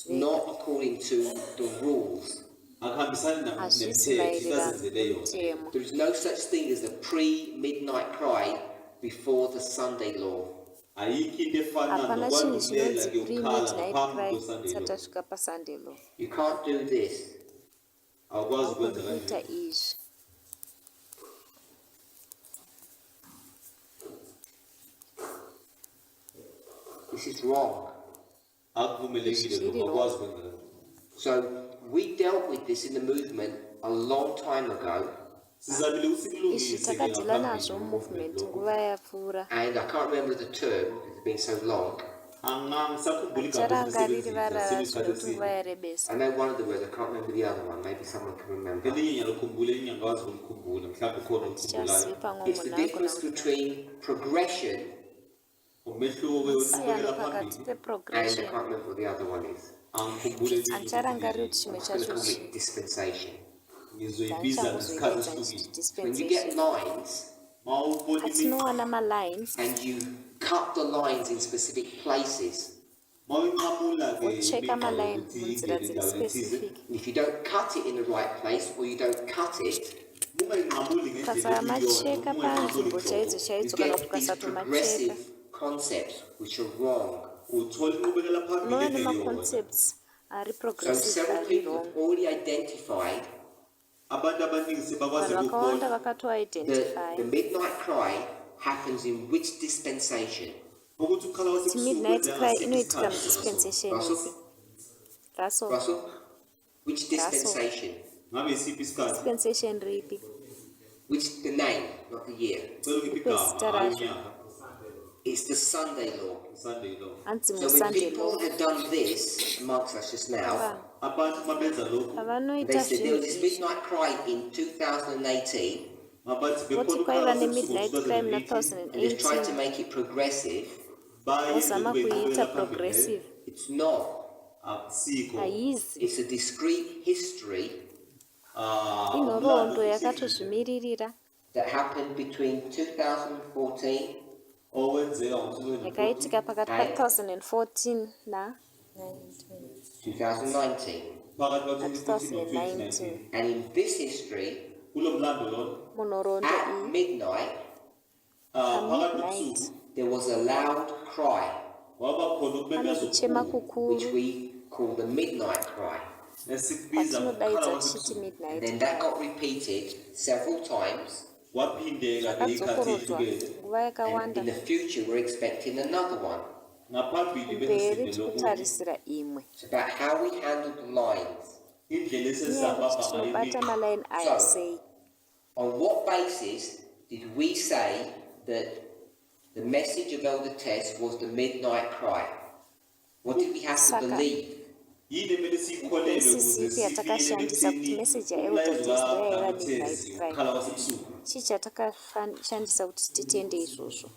Not according to the rules. akuhambisani Hazvisi nemithetho maererano isazenzele yona nemitemo. There is no such thing as a pre-midnight cry before the Sunday law. ayikho into efana Hapana chinhu nokwandulela chinonzi kuyokukhala pre-midnight ngaphambi cry kwesandelo tisati tasvika paSunday law. You can't do this. awukwazi ukwenza Haugoni kuita kanjalo izvi. This is wrong. akuvumelekile Zviri lokho awukwazi ukwenza kanjalo So we dealt with this in the movement a long time ago, sizamile ukuthi Izvi sikulungise takadhila nazvo mumovement nguva yapfuura. and I can't remember the term because it's been so long. angisakhumbuli Charanga riri varara kasesikhathi zvinokuti eside nguva yarebesa. I know one of the words, I can't remember the other one. Maybe someone can remember. elinye ngiyalukhumbula elinye angikwazi ukumkhumbula mhlawumbe khona Tichasiye okumkhumbulayo pamwe It's the munhu difference agona between progression umehluko kusiyana weqhubekela pakati phambili and I peprogression. can't remember what the other one is. angikhumbule elinye Andicharangariri kuti chimwe I'm going to chacho call chii. it dispensation. ngizoyibiza ngesikhathi Ndanichakuzoiedza esihlukile When you get dispensation. lines, mawubona patinowana ma-lines and you cut the lines in specific places. mawinqamula ke wocheka imigqa ama-line yokuthi kwenzela ingene endaweni ethize zili-specific. If you don't cut it in the right place or you don't cut it, ungayinqamuli ngendlela Ukasayamacheka ekuyiyona, phansi ungayinqamuli ngojayizo nhlobo. jayizo you kana get kuti these ukasatomacheka progressive concepts which are wrong. uthola inqubekela phambili unova engeyona. nema-concepts ari So progressive several ari people wrong. have already identified abantu abaningi sebakwazi Vanhu vakawanda ukubona that vakatoidentify the midnight cry happens in which dispensation. ukuthi ukukhala kuti kwasebusuku midnight kwenzeka cry ngasiphi inoitika isikhathi. mudispensation Russell? ipi raso Russell? Which dispensation? ngabe yisiphi isikhathi dispensation ripi Which the name, not the year. cela ukiphi Request igama hayi rasho. unyaka It's the Sunday law. Sunday law. hanzi So when musunday people law had done this amongst us just now, abantu mabenza lokhu they avanoita said there was this zvinhu midnight cry in 2018. mabathi voti bekhona kwaiva ukukhala ne-midnight kwasebusuku crime 2018 They just tried to na-2018 make it progressive. bayenze ozama kube kuiita inqubekela phambili. progressive It's not. akusikho haizi It's a discrete history inhoroondo yakatozvimiririra that happened between 2014 owenzeka ngosuku yakaitika pakati pa-2014 na 2019. phakathi kwa 2014 2019 no-2019 And in this history, kulo mlando lona munhoroondo at iyi midnight, phakathi midnight. nobusuku there was a loud cry, waba khona pane ukubemeza kuchema okukhulu which kukuru we call the midnight cry. esikubiza patinodaidza ngokukhala tichiti kwasebusuku midnight Then that got repeated several times, waphindeka ngeyikhathi zvakadzokorotwa ehlukene nguva and yakawanda in the future we're expecting another one. ngaphambili mberi benesinde lokuthi tikutarisira imwe It's about how we handle the lines. indlela nyaya yekuti esesihamba tinobata ngayo malaini aya So, sei On what basis did we say that the message of Elder Tess was the midnight cry? What did we have to Saka. believe? yini emele siyikholelwe Basis ukuze ipi yatakashandisa kuti message yaElder Tess yaiva midnight cry. ukukhala kwasebusuku chii chatakashandisa kuti titende izvozvo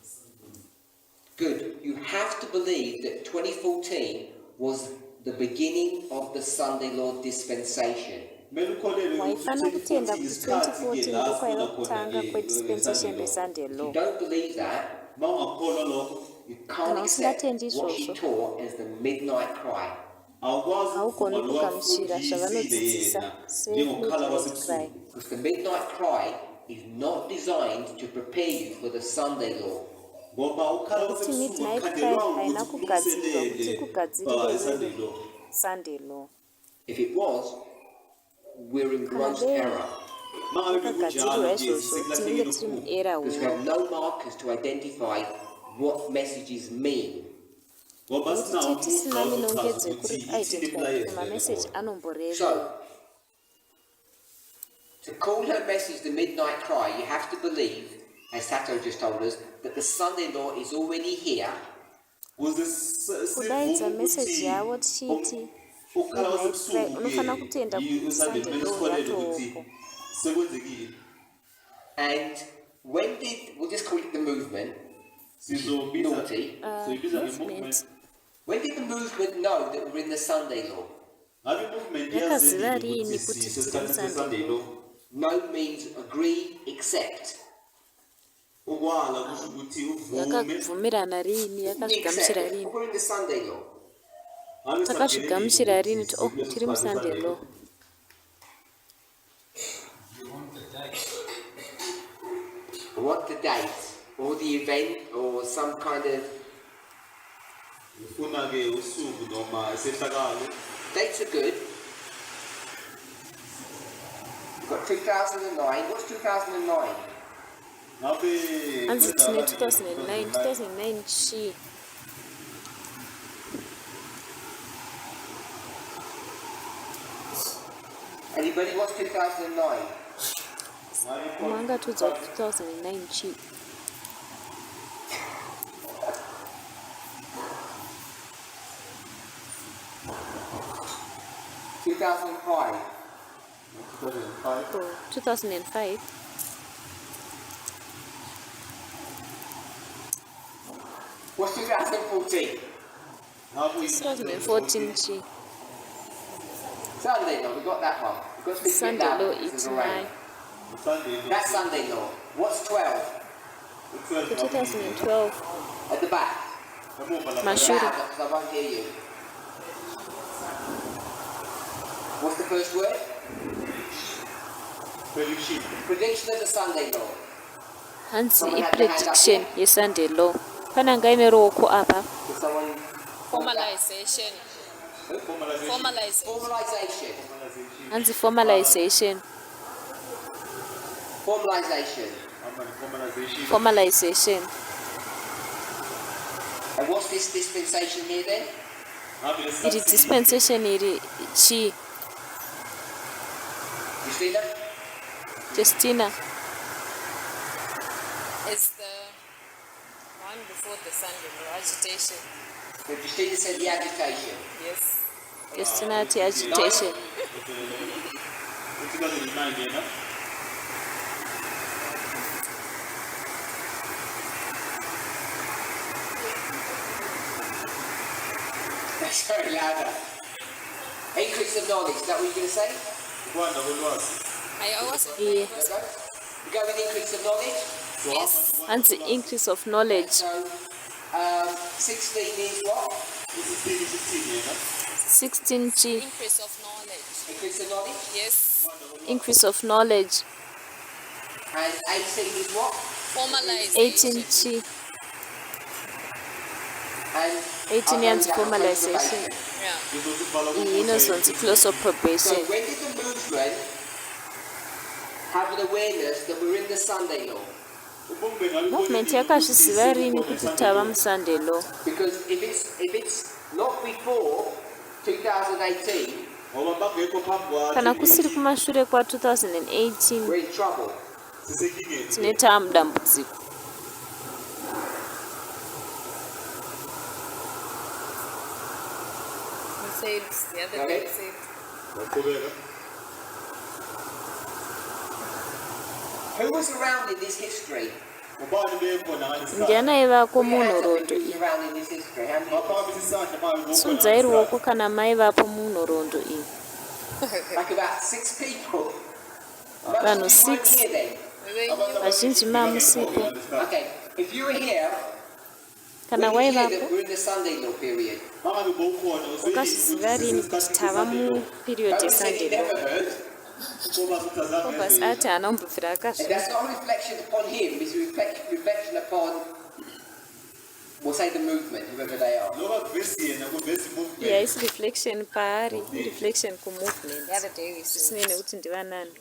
Good. You have to believe that 2014 was the beginning of the Sunday Law dispensation. kumele ukholelwe waifana kutenda kuti isikhathi ke 2014 la ndokwaiva sifuna khona kutanga kwedispensation Sunday resunday law. If you law don't believe that, ma ungakholwa lokho you Kana can't accept usingathendi what she izvozvo. taught as the midnight cry. awukwazi Haugoni ukuvuma lo kugamuchira wafundisile zvavanodzidzisa yena se-midnight njengokukhala cry kwasebusuku Because the midnight cry is not designed to prepare you for the Sunday Law. ngoba ukukhala kuti kwasebusuku midnight cry akukhandelwanga haina ukuthi kugadzirwa kuti kulungiselele kugadzirire Sunday wewe law. sunday law If it was, we're in gross Kale. error ma ngabe vakagadzirwa kunjalo nje izvozvo tinenge sekulahlekile tiri okukhulu muera because we huru have no markers to identify what messages mean. ngoba nokuti sinawo tisina umuntu minongedzo ozochaza yekuri ukuthi ithini identify kuti imilayezo mameseji yakhona. anomborevei So, to call her message the midnight cry, you have to believe, as Sato just told us, that the Sunday Law is already here. Ukuze kudaidza sivume meseji ukuthi yavo tichiti ukukhala midnight cry kwasebusuku unofana kutenda kuti usunday sunday kumele law sikholelwe ukuthi yatooko sekwenzekile And when did, we'll just call it the movement, sizobiza naughty, sizoyibiza movement nge-movement when did the movement know that we're in the Sunday Law? ngabe i-movement Yakaziva yazeni rini ukuthi kuti sisesikhathi tiri se-Sunday law No means agree, accept. ukwala kusho ukuthi uvume yakabvumirana rini yakazvigamuchira Accept. rini We're in the Sunday Law. ngabe takazvigamuchira rini kuti oh tiri musunday law What the date, or the event, or some kind of ufuna ke usuku noma isehlakalo dates are good. You've got 2009. What's 2009? ngabe hanzi tine kwenzakala 2009 chii Anybody? What's 2009? ngabe umwe angatiudza kuti 2009 chii 2005. 2005 or 2005 What's 2014? ngabe 2014 chii Sunday Law. We got that one. We've got to speak sunday it law down. This it's is my around. Sunday law That's Sunday Law. What's 12? 2012 At the back. Mashuru. Loud, because I won't hear you. What's the first word? Prediction. Prediction of the Sunday law. hanzi i-prediction ye-Sunday law fana ngaine ruoko apa Can someone... formalization Formalization. hanzi formalization Formalization. formalization And what's this dispensation here then? iri dispensation iri chi Christina? Justina It's the one before the Sunday, the agitation. So Christina said the agitation. Yes. Justina ati agitation 2009 yena. Sorry, louder. Increase of knowledge, is that what you're going to say? Ukwanda kolwazi. I also Yeah. Let's go. You go with increase of knowledge? yes. hanzi increase of knowledge So, 16 is what? 16 yena. 16g Increase of knowledge. Increase of knowledge. Yes. increase of knowledge And 18 is what? Formalization. 18g And 18 yanzi formalization Yeah. iyi inozonzi close of So probation when did the movement have an awareness that we're in the Sunday law? movement yakazviziva rini kuti tava musunday law Because if it's not before 2018, Ngoba bangekho phambi kana kwathi kusiri kumashure kwa2018 we're in trouble. sisekingeni. tinetava mudambudziko You said the other Okay. day. You said Waqhubeka. Who was around in this history? Ubani bekhona ngalesi ndiana aivako Put your hands up munhoroondo if iyi who's around in this history. How many? Maphakamise isandla maye sunzai ruoko kana maivapo munhoroondo iyi Like about 6 people. Vanhu Most of you weren't 6. here then. vazhinji mamusipo Okay, if you were here, kana when you hear waivapo that we're in the Sunday law period, Mangabe bowukhona wakazviziva rini kuti tava muperiod don't say you yesunday law never heard. obvas ati haana kumbobvira And akazviva that's not a reflection upon him, it's a reflection upon, we'll say the movement, whoever they are. Loba kuvesi yena kuvesi iya movement. isi reflection paari ireflection kumovement the other day we said zvisinei nekuti ndivanani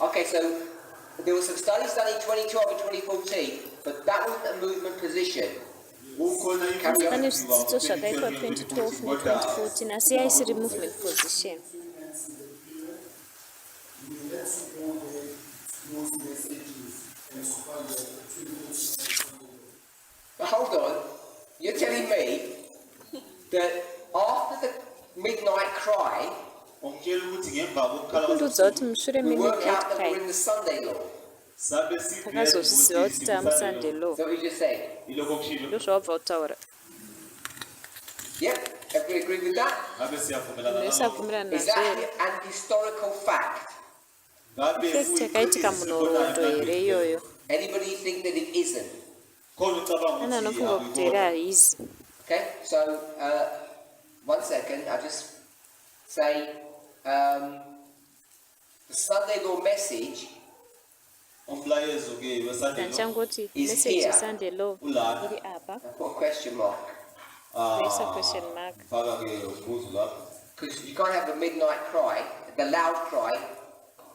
Okay, so there were some studies done in 2012 and 2014, but that wasn't a movement position. Kukhona pane zvidzidzo zvakaitwa 2012 ne2014 asi yaisiri movement position But hold on, you're telling me that after the midnight cry, ongitshela ukuthi ngemva kokukhala kundudza kuti mushure we work memidnight out that we're cry in the Sunday law. sabe sibheke takazozviziva kuti tava musunday law Is that what you just said? iloko kushilo ndozvawabva kutaura Yep, everybody agree with that? ngabe siyavumelana munhu nalokho. wese Is abvumirana nazvo here that an historical fact? Ngabe fact yakaitika munhoroondo here iyoyo Anybody think that it isn't? khona ucabanga ana ukuthi anofunga kuti here haisi Okay, so 1 second, I'll just say the Sunday law message umlayezo ke weSunday law tandichangoti Is message here. yesunday law ulana iri apa I put a question mark Raise a question mark. faka ke ubuzo lapho because you can't have a midnight cry, the loud cry,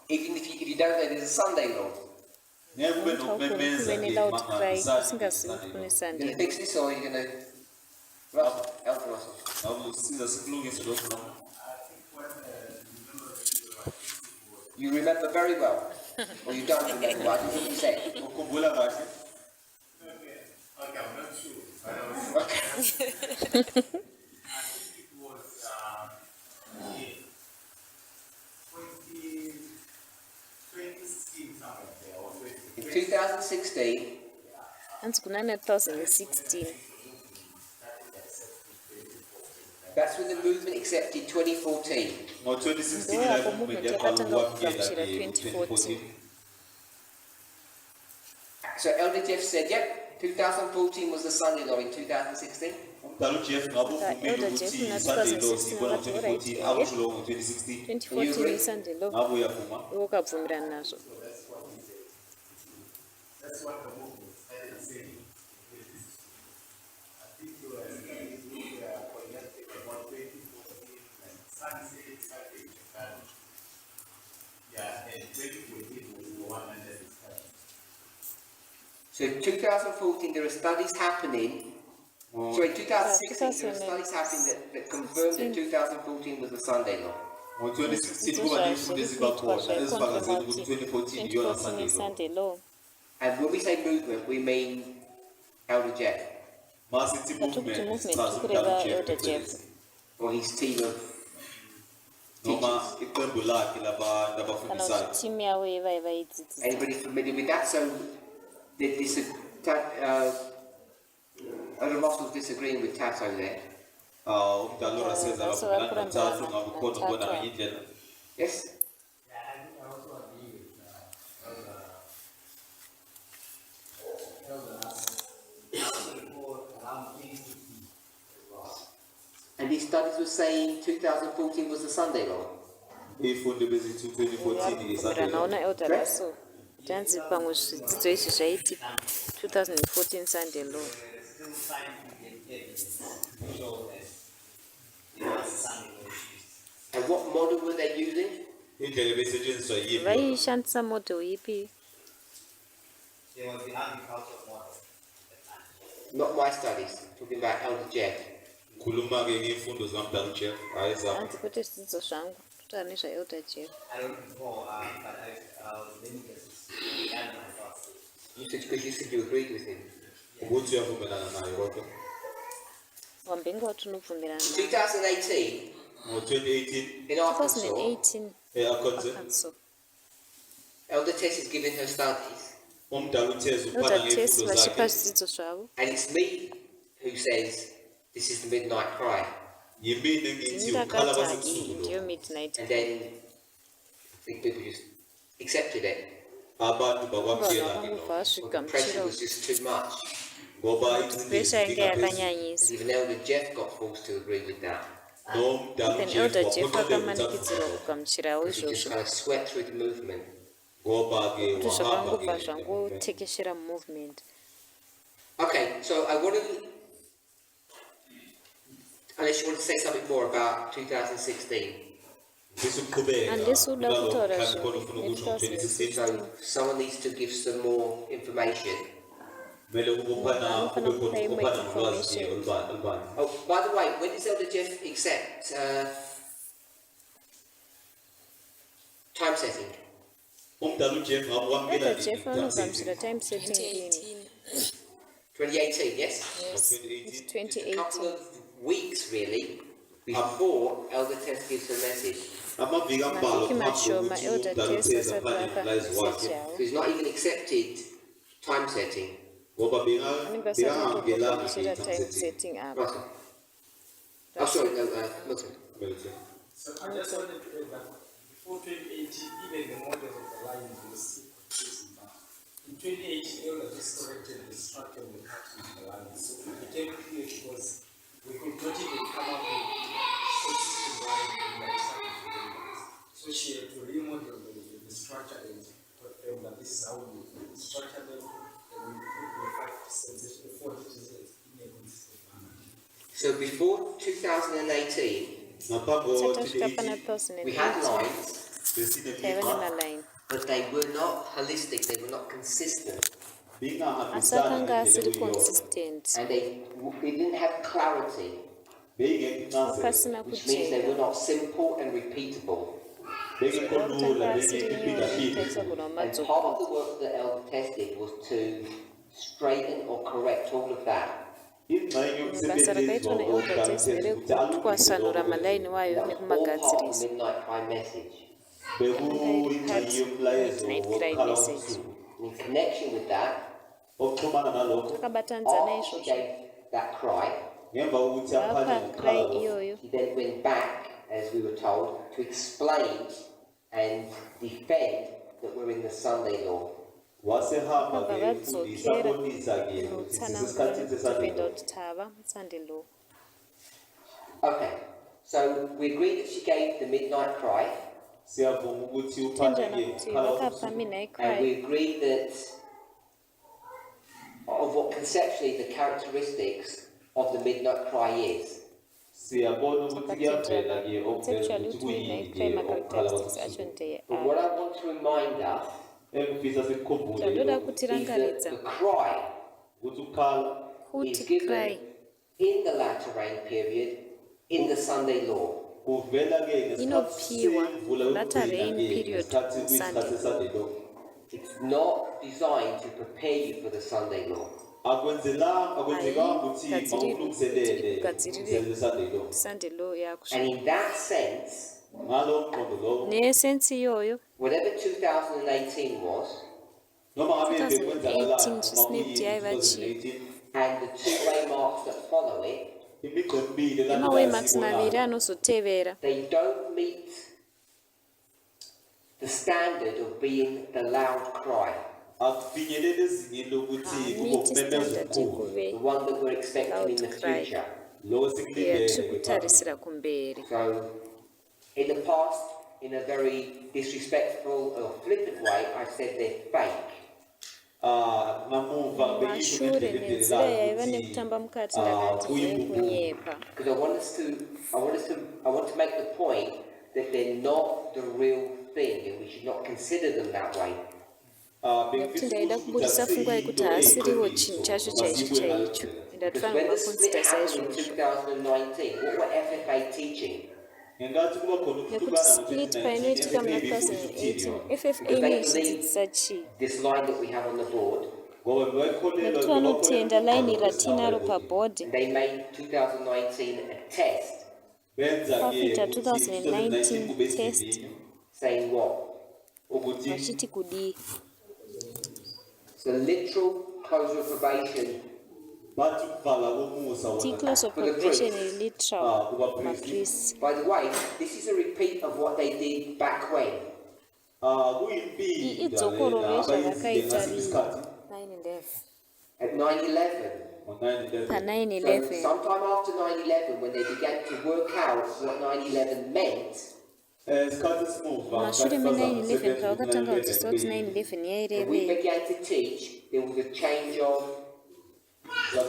even if you don't know there's a Sunday law. ngeke kube Ukuthi awukhona nokumemeza kube ke ne-loud mangabe cry usazi usingazivi ngeSunday ukuthi You kunesunday gonna fix this or you gonna help us? law. Awusiza sikulungise lokho noma You remember very well, or you don't remember. I didn't what you said. ukhumbula kahle Okay, I'm not sure. But I was Okay. I think it was in 2016 somewhere there, or 20. In 2016, hanzi kuna ne2016 That's when the movement accepted 2014. Ngo-2016 Ndo live hapo movement movement yaqala yakatanga ukwamkela kugamuchira nge-2014. So Elder Jeff said, yep, 2014 was the Sunday law in 2016. Umdala uJeff ngabe uvumile Elder ukuthi Jeff na iSunday law 2016 siyibona wathi, alright, ngo-2014 akusho lokho ngo-2016. 2014 iSunday law Ngabe uyavuma? ukukavumelana nazo. That's what the movement started saying. I think you were connected about 2014, and Sunday, Saturday, Japan. Yeah, and 2014 was the one under discussion. So 2014, there are studies happening. Sorry, 2016, there are studies happening that confirmed that 2014 was the Sunday law. Ngo-2016 kuba nezifundo ezibakhona ezifakazela ukuthi 2014 iyona 2014 Sunday law. iSunday law. And when we say movement, we mean Elder Jeff Masithi Bathukuthi movement movement sichaza kukureka umdala Elder uJeff Jeff. or his team of noma teachers. iqembu lakhe labantu Kana abafundisayo. kuti team yawo vayidzidzisa. Anybody familiar with that? So Elder Russell's disagreeing with Tato there. Umdala uRussell akavumelani noThathu ngabe ukhona ukubona ngenye indlela. Yes? Yeah, I think I also agree with Elder Russell around 2015 as well. And these studies were saying 2014 was the Sunday law. Ifundo bezithi 2014 iSunday Kuvumelana law. naona Elder Russell. Tanzi pamwe zvidzidzo izvi zvaiti 2014 Sunday law. Still trying to get evidence to show that it was Sunday law issues. And what model were they using? Indlela ebesetshenziswa yiyo. Vaishandisa model ipi? There was the agricultural model at the time. Not my studies, talking about Elder Jeff. Khuluma-ke ngey'mfundo zikaMdala uJeff, hhayi zakho. Tanzi kuti zvidzidzo zvangu kutaura nezvaElder Jeff. I don't know, but I was limited to add my thoughts. Because you said you agreed with him. Ukuthi uyavumelana naye kodwa. Wambenga wati unobvumelana naye. 2018, Ngo-2018 in Arkansas, 2018 e-Arkansas Arkansas. Elder Tess is giving her studies. umdala uThezi uphana Elder Tess ngey'mfundo vachipa zakhe. zvidzidzo zvavo. And it's me who says, this is the midnight cry. Yimina engithi Ndini ukhala ndakati kwasebusuku iyi lo. ndiyo midnight. And then I think people just accepted it. Abantu Vanhu bakwamukela ke vakangovha lokho. Or the pressure vasvigamuchira was just too much. Ngoba pressure ingcindezi inge ifika phezulu. And yakanyanyisa. even Elder Jeff got forced to agree with that. Nomdala Then uJeff Elder Jeff waphoqeleka ukuthi akamanikidzirwa avume. kugamuchirawo He just izvozvo. kind of swept through the movement. Ngoba-ke Kuti wahamba zvakangobva ke zvangotekeshera movement. Okay, so I want to, unless you want to say something more about 2016. ngifisa ukuqhubeka Andisi uda kulalokho kutaura mhlawumbe khona ufuna ukusho ngo-2016 So someone needs to give some more information. kumele kube uphana kube khona Uphana uphana ngolwazi information. olubani. Oh, by the way, when does Elder Jeff accept time setting? Umdala uJeff ngabe wamukela Elder Jeff anogamuchira time setting lini? 2018, yes? Yes, 2018. it's A couple 2018. of weeks, really, before Elder Tess gives her message. Amaviki ambalwa Maviki ngaphambi mashoma kokuthi Elder umdala Tess uThezi asati aphane umlayezo message wakhe So yawo. he's not even accepted time setting. ngoba Anenge asati bekangamukelanga kugamuchira time nge-time setting. setting apa. Russell. Oh, sorry, no, Milton. So I just wanted to add that before 2018, even the models of the lines were still confusing. In 2018, Elder just corrected the structure of the pattern of the lines. So it became clear because we could not even come up with consistent lines in the structure of the lines. So she had to remodel the structure and confirm that this is how we structure them and we put the 5% the 40% in a consistent manner. So before 2018, ngaphambi Satasvika pana ko-2018 we had 2018 lines, besine taiva migqa nemaline. but they were not holistic, they were not consistent, Asi akanga asiri consistent. and they didn't have clarity, beyingekho Pasina which means they kujeka. were not simple and repeatable. bengekho lula bengekho iphindaphinde. Taisagona And part of madzoka. the work that Elder Tess did was to straighten or correct all of that. ingxenye Basa rakaitwa yomsebenzi neElder Tess nderekutwasanura malaini wayo That was all part of nekumagadzirisa. the Midnight Cry message. bekuyingxenye yomlayezo Midnight Cry wokukhala message. kobusuku. In connection with that, okuxhumana nalokho Takabatanzana after she izvozvo. gave that cry, ngemva kokuthi aphane lapha cry ngokhala iyoyo he then went back, as we were told, to explain and defend that we're in the Sunday law. wasehamba Hamba ke efundisa badzokera abonisa-ke ukuthi sisesikhathini utsanangura seSunday defenda law. kuti thava Sunday law. Okay, so we agreed that she gave the midnight cry, Siyavuma ukuthi uphane Thenjana ke kuti ukhala vakapha ubusuku. midnight and cry. we agreed that of what conceptually the characteristics of the midnight cry is. Siyabona ukuthi kuyavela ke Conceptually ukuthi uthi midnight kuyini cry ke ma-characteristics ukuqala acho ndeye But what I want to remind us engifisa sikukhumbule ndoda lokhu, kuti is that rangaridza the cry ukuthi ukukhala is kuti given cry in the latter rain period in the Sunday law. kuvela ke Inophiwa semvula latter yokugcina rain ke period ngesikhathi Sunday kwisikhathi seSunday law. It's not designed to prepare you for the Sunday law. Akwenzekanga ukuthi Ayigadziriri mawulungiselele ukuthi igadzirire ulungiselele Sunday law. Sunday law yakho. And in that sense, Ngalo mqondo lowo Nesensi iyoyo whatever 2018 was, noma ngabe 2018 bekwenzakalani Sisnip yayiba and the two waymarks that follow it, imigqa emibili ema-waymarks maviri elandelayo anozotevera they don't meet the standard of being the loud cry, akufinyelele ezingeni lokuthi kube mithi ukumemeza standard okukhulu the kuve one that we're expecting in the Loud cry. future. loko sikulindele tiri kutarisira kumberi. So, in the past, in a very disrespectful or flippant way, I said they're fake. namuva bekisho Mashure ngendlela nenzira yaiva ukuthi nekutamba mukati ndakati kunyepa. Because I want to make the point that they're not the real thing, and we should not consider them that way. Nekuti ndaida kuburisa pfungwa yekuti haasiriwo chinhu chacho chaicho chaicho. Because Ndatifanira when the split kumakonsidha happened in saizvozvo. 2019, what were FFA teaching? ngengati kuba khona Nekuti ukuhlukana split painoitika muna 2018 FFA inochidzidzisa chii. This line that we have on the board, ngoba bebakholelwa Nekuti vanotenda laini ratinaro pabhodhi. and they made 2019 a test benza ke Vakuita ukuthi 2019 kube test. isivivinyo saying what? ukuthi Vachiti kudii. So literal closure of probation bathi ukuvala komusa wona Ticlos of probation is literal. kuba Mapriest. By the way, this is a repeat of what they did back when. kuyimpinda Idzokoro lena resha abayenzile vakaita ngasiphi isikhathi 9/11. At 9/11, ngo-9/11 Pa so 9/11. sometime after 9/11, when they began to work out what 9/11 meant, isikhathi esimuva Mashure me-9/11 pavakatanga kudzidzisa kuti 9/11 and we yairevei. began to teach, there was a change of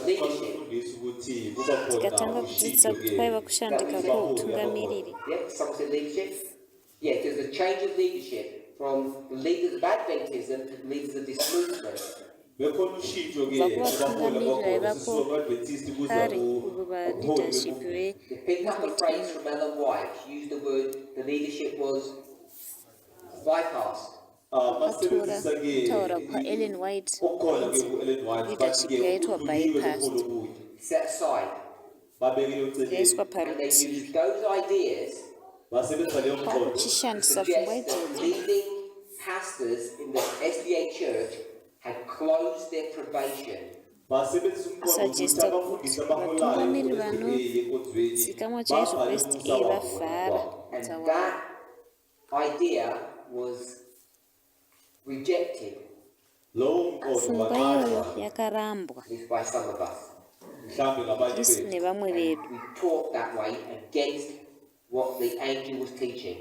leadership. kufundisa ukuthi kuba khona Tikatanga kudzidzisa kuti kwaiva kushandika kweutungamiriri. Yeah, someone said leadership? Yeah, there's a change of leadership from the leaders of Adventism to the leaders of this movement. bekhona ushintsho ke Vakuvatungamirira bakhona ivako Adventist kuza kare kuva leadership They picked up the phrase from Ellen White, she used the word, the leadership was bypassed. vatora kutaura kwaEllen White okukhona ke ku-Ellen White leadership yaitwa bypassed. Set aside. babekele yaiswa uceleni And they parut. used those ideas basebenzisa leyo mqondo Kwakuchishandisa suggest pfungwa that idzodzo. leading pastors in the SDA church had closed their probation. basebenzisa umqondo ukuthi Suggesta abafundisi kuti abaholayo vatungamiri vano enkonzweni zikamwa chaizvo West A vavhara And dzawa. that idea was rejected, lowo mqondo Pfungwa iyoyo waqanjwa yakarambwa at least by some of us. mhlawumbe ngabanye isi bethu nevamwe vedu. We taught that way against what the angel was teaching.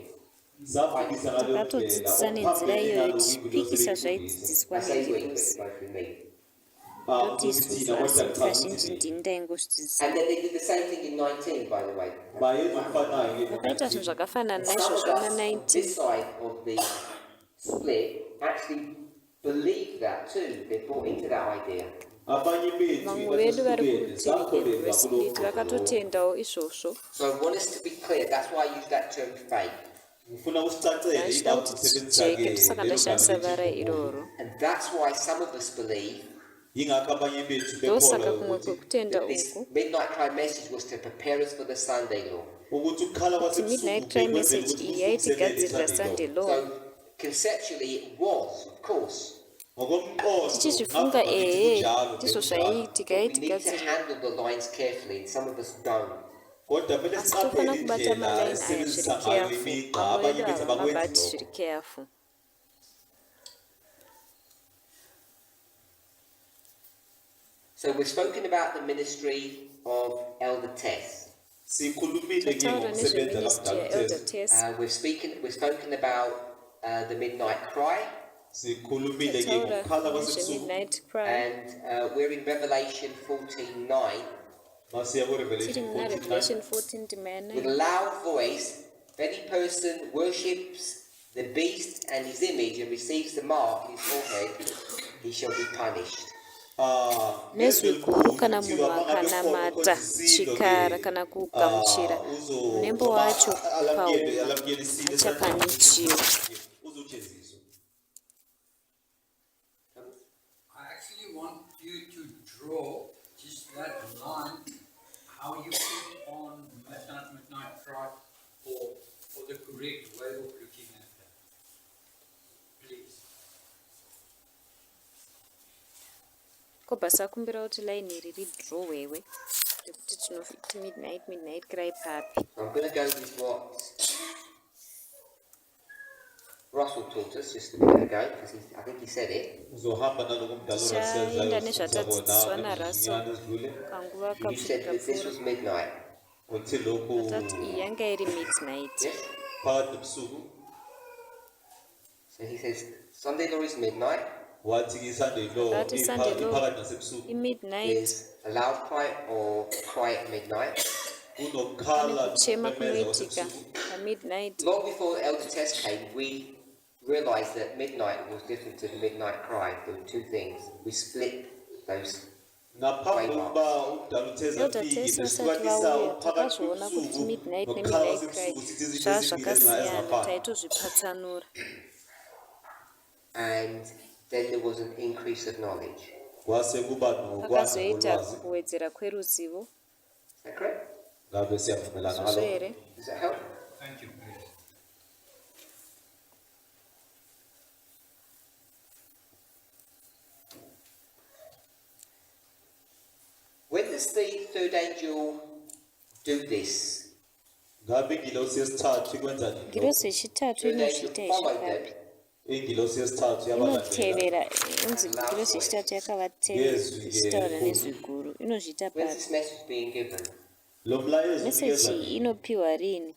safundisa ngaleyo ndlela Takatodzidzisa nenzira okuphambene iyoyo nalokhu tichipikisa ibilo zvaidzidziswa I say we, but nevirusi. it's mostly me. Toti ukuthi isusu thina asi kodwa kazhinji kuchaza ndini ndaingozvidzidzisa. And then they did the same thing in 19, by the way. bayenza okufanayo Vakaita zvinhu zvakafanana Some naizvozvo of us on na19. this side of the split actually believed that too. They bought into that idea. abanye bethu Vamwe vedu vari ingasehlukene kurutivi sakholelwa rwesplit kulo vakatotendawo izvozvo. So I want us to be clear. That's why I use that term fake. ngifuna kusicacele Ndachida ingakho kuti sisebenzisa tijeke ndosaka ndashandisa vara iroro. And that's why some of us believe yingakho abanye bethu Ndosaka bekholwa kumwe ukuthi kwekutenda that this uku midnight cry message was to prepare us for the Sunday law. ukukhala kuti midnight cry message iyi yaitigadzirira Sunday law. So conceptually it was, of course. ngokomqondo tichizvifunga ngapha ngakithi ehe kunjalo, ndizvo kunjalo. zvaiitika We need to tigadzirira handle the lines carefully, and some of us don't. kodwa kumele asi siqaphele tofana kubata indlela malaini aya zviri esisebenzisa ngayo careful imigqa mamwe abanye vedu bethu abakwenzi havamabati lokho. zviri careful. So we've spoken about the ministry of Elder Tess. sikhulumile ke tataura ngokusebenza nezveministry yaelder kaMdala Tess. We've spoken about the midnight cry, sikhulumile ke Tataura ngokukhala kwasebusuku nezvemidnight cry. and we're in Revelation 14:9. masiya tiri kuRevelation muna 14:9. Revelation 14 ndima With a 9. loud voice, if any person worships the beast and his image and receives the mark in his forehead, he shall be punished. nezwi guru kana munhu akanamata chikara kana kugamuchira munembo wacho pauma achapanichiwa. uzojeziswa. I actually want you to draw just that line, how you put on midnight cry for the correct way of looking at that. Please. ko basi akumbira kuti laini iri ridrowewe ndekuti tinoti midnight cry papi. I'm going to go with what Russell taught us just a minute ago, because I think he said it. uzohamba naloko mdala Tichaenda nezvatadzidziswa naRussell urasizaona ezidlule kanguva You said that this kapfuura was midnight. uthi lokhu atati iyi yanga iri midnight. Yes? phakathi nobusuku So he says, Sunday law is midnight. wathi ke Sunday law Phakathi Sunday law iphakathi nasebusuku imidnight There's a loud cry or cry at midnight. kunokukhala kuchema nokumemeza kunoitika kwasebusuku. pamidnight. Long before Elder Tess came, we realized that midnight was different to the midnight cry. There were two things. We split those. ngaphambi kokuba umdala utheza Elder afike Tess vasati besihlukanisa vauya phakathi takazviona kuti kobusuku midnight nokukhala nemidnight cry kwasebusuku sithi izinto zvaa ezimbili zvakasiyana ezingafani. taitozvipatsanura. And then there was an increase of knowledge. kwase kuba nokwanda pakazoita kolwazi kuwedzera kweruzivo. Is that correct? ngabe siyavumelana Zvozvo ngalokho here Does that help? Thank you, please. When does the third angel do this? ngabe ingilosi yesithathu ikwenza nini lokho? ngirozi yechitatu Third angel inozviita followed izvi them papi. ingilosi yesithathu yabalandela inotevera inzi ngirozi yechitatu Yezwi-ke yakavataura guru. nezwi guru inozviita When's papi. this message being given? lo mlayezo meseji unikeza iyi nini? inopiwa rini?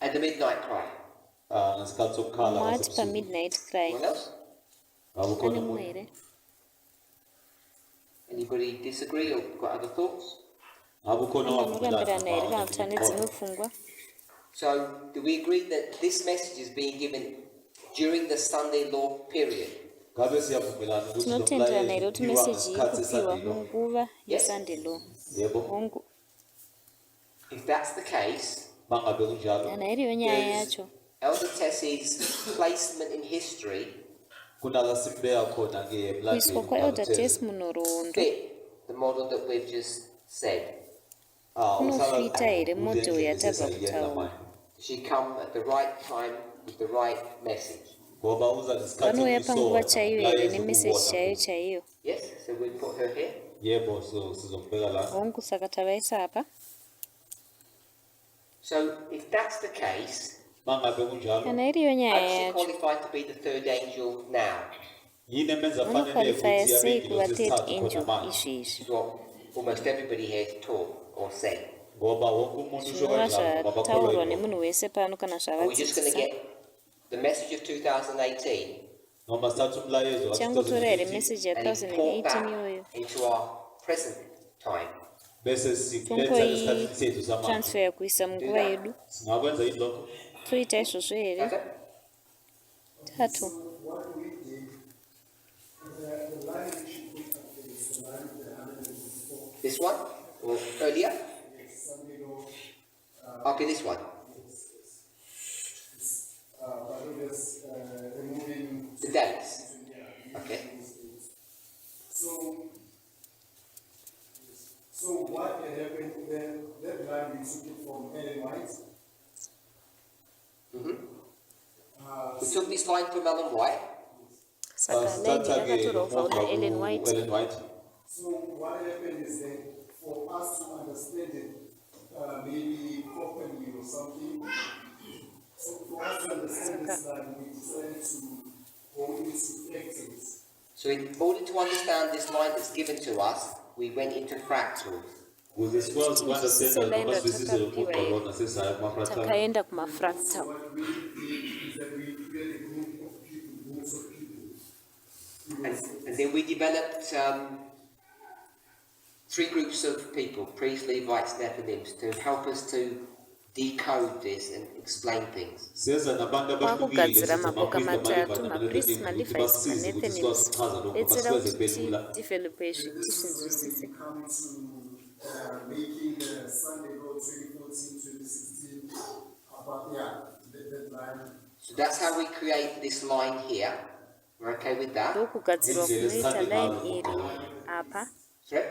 At the midnight cry. ngesikhathi sokukhala mwati kwasebusuku. pamidnight cry. Anyone else? ngabe pane ukhona mumwe umuntu here? Anybody disagree or got other thoughts? ngabe ukhona pane vanorambirana here kana kuti ane dzimwe owavumelana pfungwa? So, do we agree that this message is being given during the Sunday law period? ngabe siyavumelana ukuthi lo tinotenderana here mlayezo kuti upiwa meseji iri ngesikhathi kupiwa seSunday law. munguva yesunday law. yebo hongu If that's the case, mangabe kunjalo kana iriyo nyaya yacho Elder Tessie's placement in history kunakasimbeka khona-ke kuiswa kwaelder Tess munhoroondo fit the model that we've just said. kunofita here model yatabva kutaura. She come at the right time with the right message. ngoba uza ngesikhathi vanouya panguva chaiyo here mlayezo nemeseji kuwona. chaiyo chaiyo. Yes, so we put her here. yebo so sizombeka la hongu saka tavaisa apa. So if that's the case, mangabe kunjalo kana iriyo nyaya how does she yacho qualify to be the third angel now? yini emenza fanele unokwalifaya ukuthi sei abe kuva ingilosi third yesithathu angel khona manje izvezvi? This is what almost everybody here has taught or said. ngoba wonke umuntu usho zvinova kanjalo ngoba zvataurwa bakholwa nemunhu wese pano kana Are we just going to zvavadzidzisa. get the message of 2018 noma sithathe umlayezo wa tichangotora here 2018, meseji and import ya 2018 iyoyo that into our present time? bese sikuletha esikhathini sethu samanje tongoitransfer kuisa munguva yedu. singakwenza yini lokho toita izvozvo here. Okay? tatu What we did, the line we should put up there is the line with the 154. This one? Or earlier? Sunday law, Okay, this one. but it was removing. The dates. Yeah. Okay. So what had happened then, that line we took it from Ellen White. We took this line from Ellen White. saka laini Sithatha-ke yakatorobva una umugqa Ellen White. Ellen White. So what happened is that for us to understand it, maybe properly or something, so for us to understand this line, we decided to go into fractals. So in order to understand this line that's given to us, we went into fractals. Ukuze sikwazi uku-understanda Line noma sizwisise lo ratakapiwa mugqa lona sesizayo kuma-fractal. takaenda kumafractal. What we did is that we created a group of people, groups of people. And then we developed 3 groups of people, priests, Levites, Nephilims, to help us to decode this and explain things. Seza nabantu abahlukile Kwakugadzira sisiza maboka amapriest, matatu, amaLevite, mapriest, amaNephilims, ukuthi maLevites, basize ukuthi sikwazi maNethinims. ukuchaza lokho Betsera basiweze kuti pelula. tidevelope This is when tizvinzwisise. we come to making the Sunday Law 2014, 2016, about, that line. So that's how we create this line here. We're okay with that? Ndokugadzirwa kunoita line iri apa. Sorry?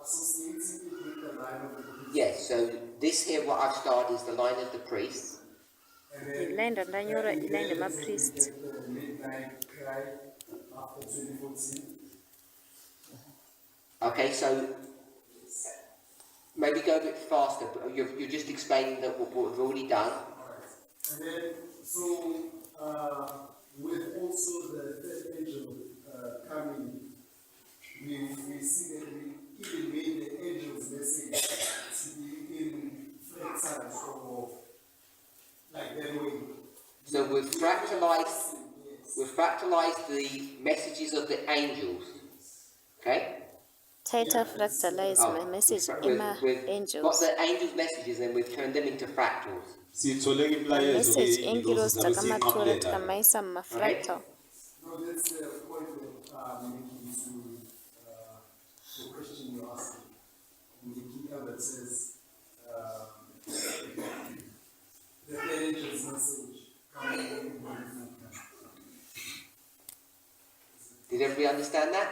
Associating it with the line of the priest. Yes, so this here, what I've started is the line of the priests. And then Iline randanyora iline we remapriest. get the midnight cry after 2014. Okay, so maybe go a bit faster, but you're just explaining that what we've already done. And then, so, with also the third angel coming, we see that we even made the angel's message to be in fractals or like that way. So we've fractalized the messages of the angels. Okay? Taita fractalize my message We've got ema-angels. the angels' messages and we've turned them into fractals. Sitholeka imilayezo Message ke-ingilosi engilos sabe takamatora siyinqamulela. tikamaisa mumafractal. No, that's the point that making to the question you asked. In the kingdom that says the angel's message coming in the Did everybody understand that?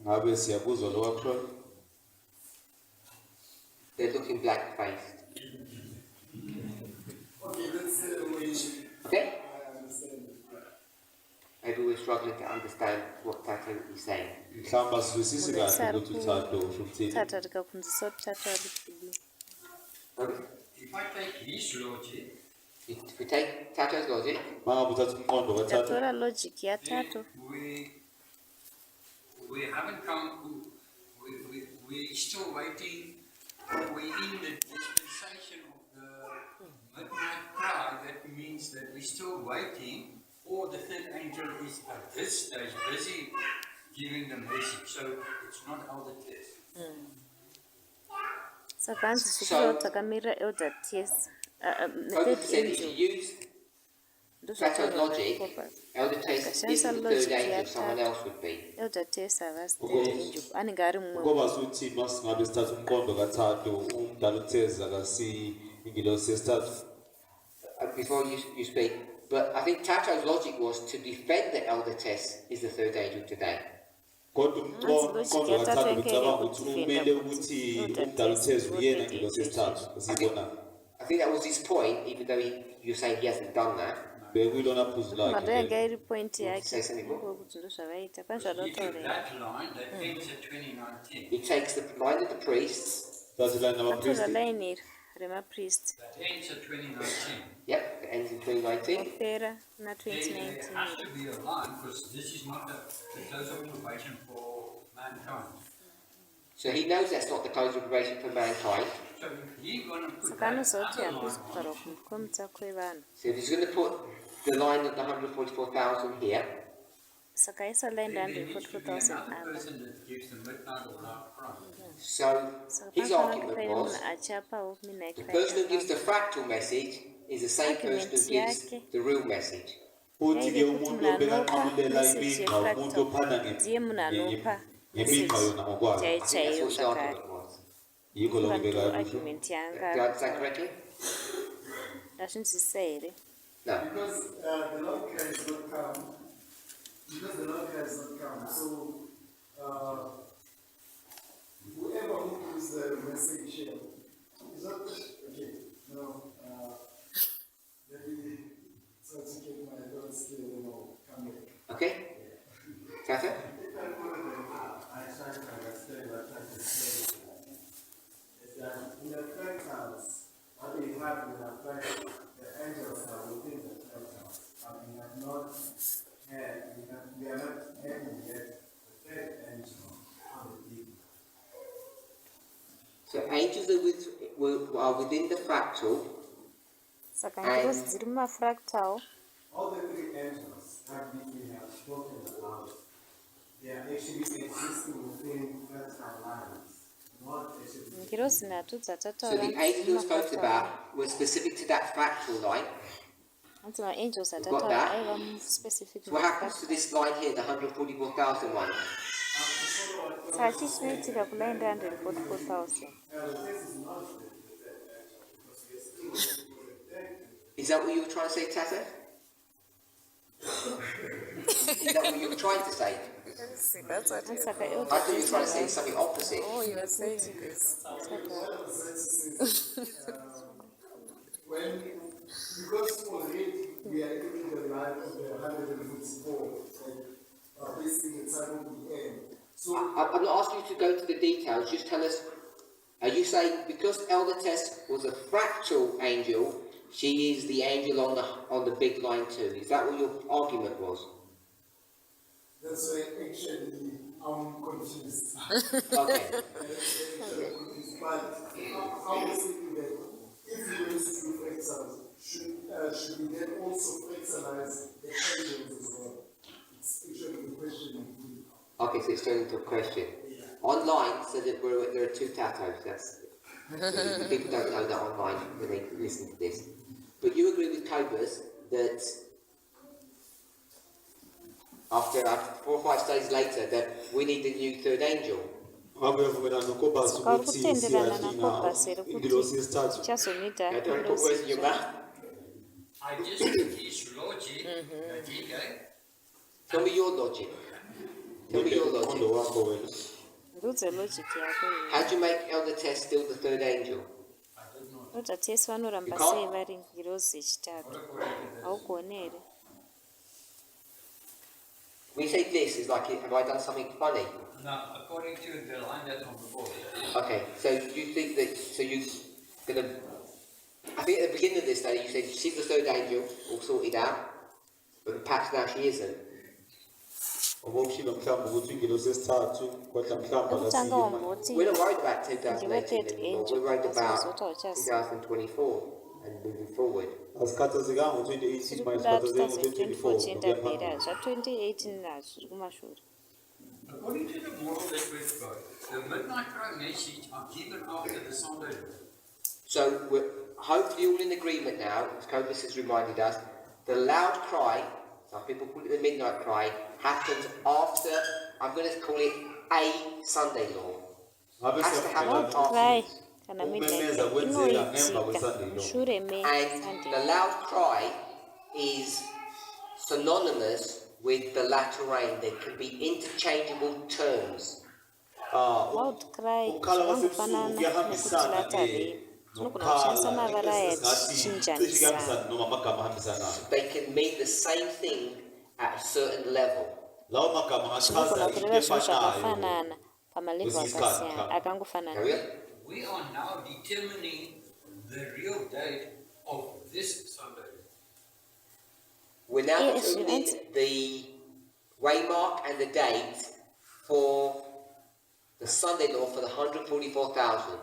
Ngabe siyabuzwa lo wakuhlola? They're looking black-faced. Okay, that's the way Okay? I understand it. Maybe we're struggling to understand what Tato is saying. Mhlawumbe asizwisisi kahle ukuthi uThando usho ukuthini. Tata tikakunzisa kuti Tata ari kudivi. Okay? If I take his logic, If we take Tato's logic, Uma ngabe uthatha umqondo kaThando, Tatora logic ya Tato. we haven't come, we're still waiting, we're in the dispensation of the midnight cry. That means that we're still waiting, or the third angel is at this stage busy giving the message, so it's not elder test. Saka hanzi zvikuru takamira elder test. Hope Third said if you angel. use Tato's logic, Elder Test isn't the third angel, someone else would be. Elder test havasi third angel. Anenge ari mumwe. ngoba suthi masingabe sithatha umqondo kaThando, umdala uTheza akasi ingilosi yesithathu. Before you speak, but I think Tato's logic was to defend the Elder Test is the third angel today. Kodwa umqondo kaThando ngicabanga ukuthi umele ukuthi umdala uTheza uyena ingilosi yesithathu esiyibona. I think that was his point, even though you're saying he hasn't done that. Bekuyilona phuzu Mado lakhe. yanga iri point Say yake. something more. Ngokuthi ndozvavaita. If you Kwanzvanotaura. take that line, that ends at 2019. He takes the line of the priests, Thatha line Atora namapriest. line iri remapriest. That ends at 2019. yep, it ends in 2019. Opera na There 2019. has to be a line, because this is not the close of probation for mankind. So he knows that's not the close of probation for mankind. So if he's gonna put Saka that anozoti other hakusi line kutaura kumukoma kwevanhu. So if he's going to put the line of the 144,000 here, Saka aisa line there needs to be 144,000 another apa. person that gives the midnight or night cry. so Saka his panofanira argument kupaira was munhu achapawo midnight the cry person who gives the yakafa. fractal message is the same person who Argument gives yake. the real message. Uthi ke Yaike umuntu kuti munhu anopa obekanqamulela message imigqa, umuntu ophana yefractal ndiye munhu anopa ngemigqa yona ngokwayo. chai That's chaiyo what his zvakare. argument was. Yikho lokho Ndo bekayo kusho. argument Did I yanga. understand correctly? Ndazvinzwisisa here. No. Because the Lord has not come. Because the Lord has not come. So whoever who gives the message here is not okay. No. Let me try to get my thoughts clear. So angels are within the fractal, saka ngirozi dziri mumafractal. All the three angels that we have spoken about, they are actually existing within fractal lines, not actually. Ngirozi nhatu so dzatataura the angels we spoke about were specific to that fractal line. hanzi maangels got atataura that? aiva specific. So what happens to this line here, the 144,000 one? Saka chii chinoitika kuline 144,000. Is that what you were trying to say, Tata? Is that what you were trying to say? See, that's what And you saka I thought you were trying to say iwototesa something opposite. Oh, you were saying this. When, because already we are in the line of the 154, and basically it's at the end. So I'm not asking you to go into the details, just tell us, are you saying because Elder Tess was a fractal angel, she is the angel on the big line too? Is that what your argument was? that's why actually I'm confused. Okay. But I was thinking that if we were to do fractals, should we then also fractalize the angels as well? It's actually the question. Okay, so it's turned into a question. Online, so that there are two tatos. That's people don't know that online when they listen to this. But you agree with Cobus that after 4 or 5 days later that we need a new third angel. Vakuyavumelana noKobus saka uri ukuthi kutenderana siyadinga nakobus here ingilosi kuti yesithathu. tichazomita Now, don't put words in your mouth. I just took his logic that he gave. Tell me your logic. Tell me your logic. Mkondo wako wena. ndudze logic yako How do you make Elder Tess still the third angel? I did not. ndoda tese vanoramba You can't? sei vari ngirozi yechitatu What according to this? haugoni here. When you say this, is like, have I done something funny? Now, according to the line that's on the board, Okay, so you think that, so you're gonna, I think at the beginning of this study you said she's the third angel, all sorted out, but perhaps now she isn't. Obokushilo mhlawumbe ukuthi ingilosi yesithathu kodwa mhlawumbe ekutanga akasiyo. wamboti We're not worried about ndiwe 2018 third anymore, angel we're worried about asizota uchasi 2024 and moving forward. Asikhathazekanga ngo-2018 tiri manje kuda sikhathazeke 2024 ngo-2024 tichienda mberi hazva 2018 nazvo zviri kumashure. according to the model that we've got, the midnight cry message are given after the Sunday. So we're hopefully all in agreement now, as Cobus has reminded us, the loud cry, some people call it the midnight cry, happens after, I'm going to call it a Sunday law. Ngabe Has to happen loud after. cry kana midnight Ukumemeza cry kwenzeka ngemva inoitika kweSunday law. mushure And the mesunday. loud cry is synonymous with the latter rain. They can be interchangeable terms. Loud cry ukukhala zvakangofanana kwasebusuku nekuti kuyahambisana latter rain. Tinogona kushandisa mavara aya tichinjanisana. tichinjanisana noma amagama ahambisanayo. They can mean the same thing at a certain level. Lawo magama tinogona achaza kureva into zvinhu efanayo. zvakafanana pamalevhu Kwesinye isikhathi, akasiyana cha. akangofanana. Carry on. We are now determining the real date of this Sunday. We're now Yes, determining yes. the waymark and the date for the Sunday law for the 144,000.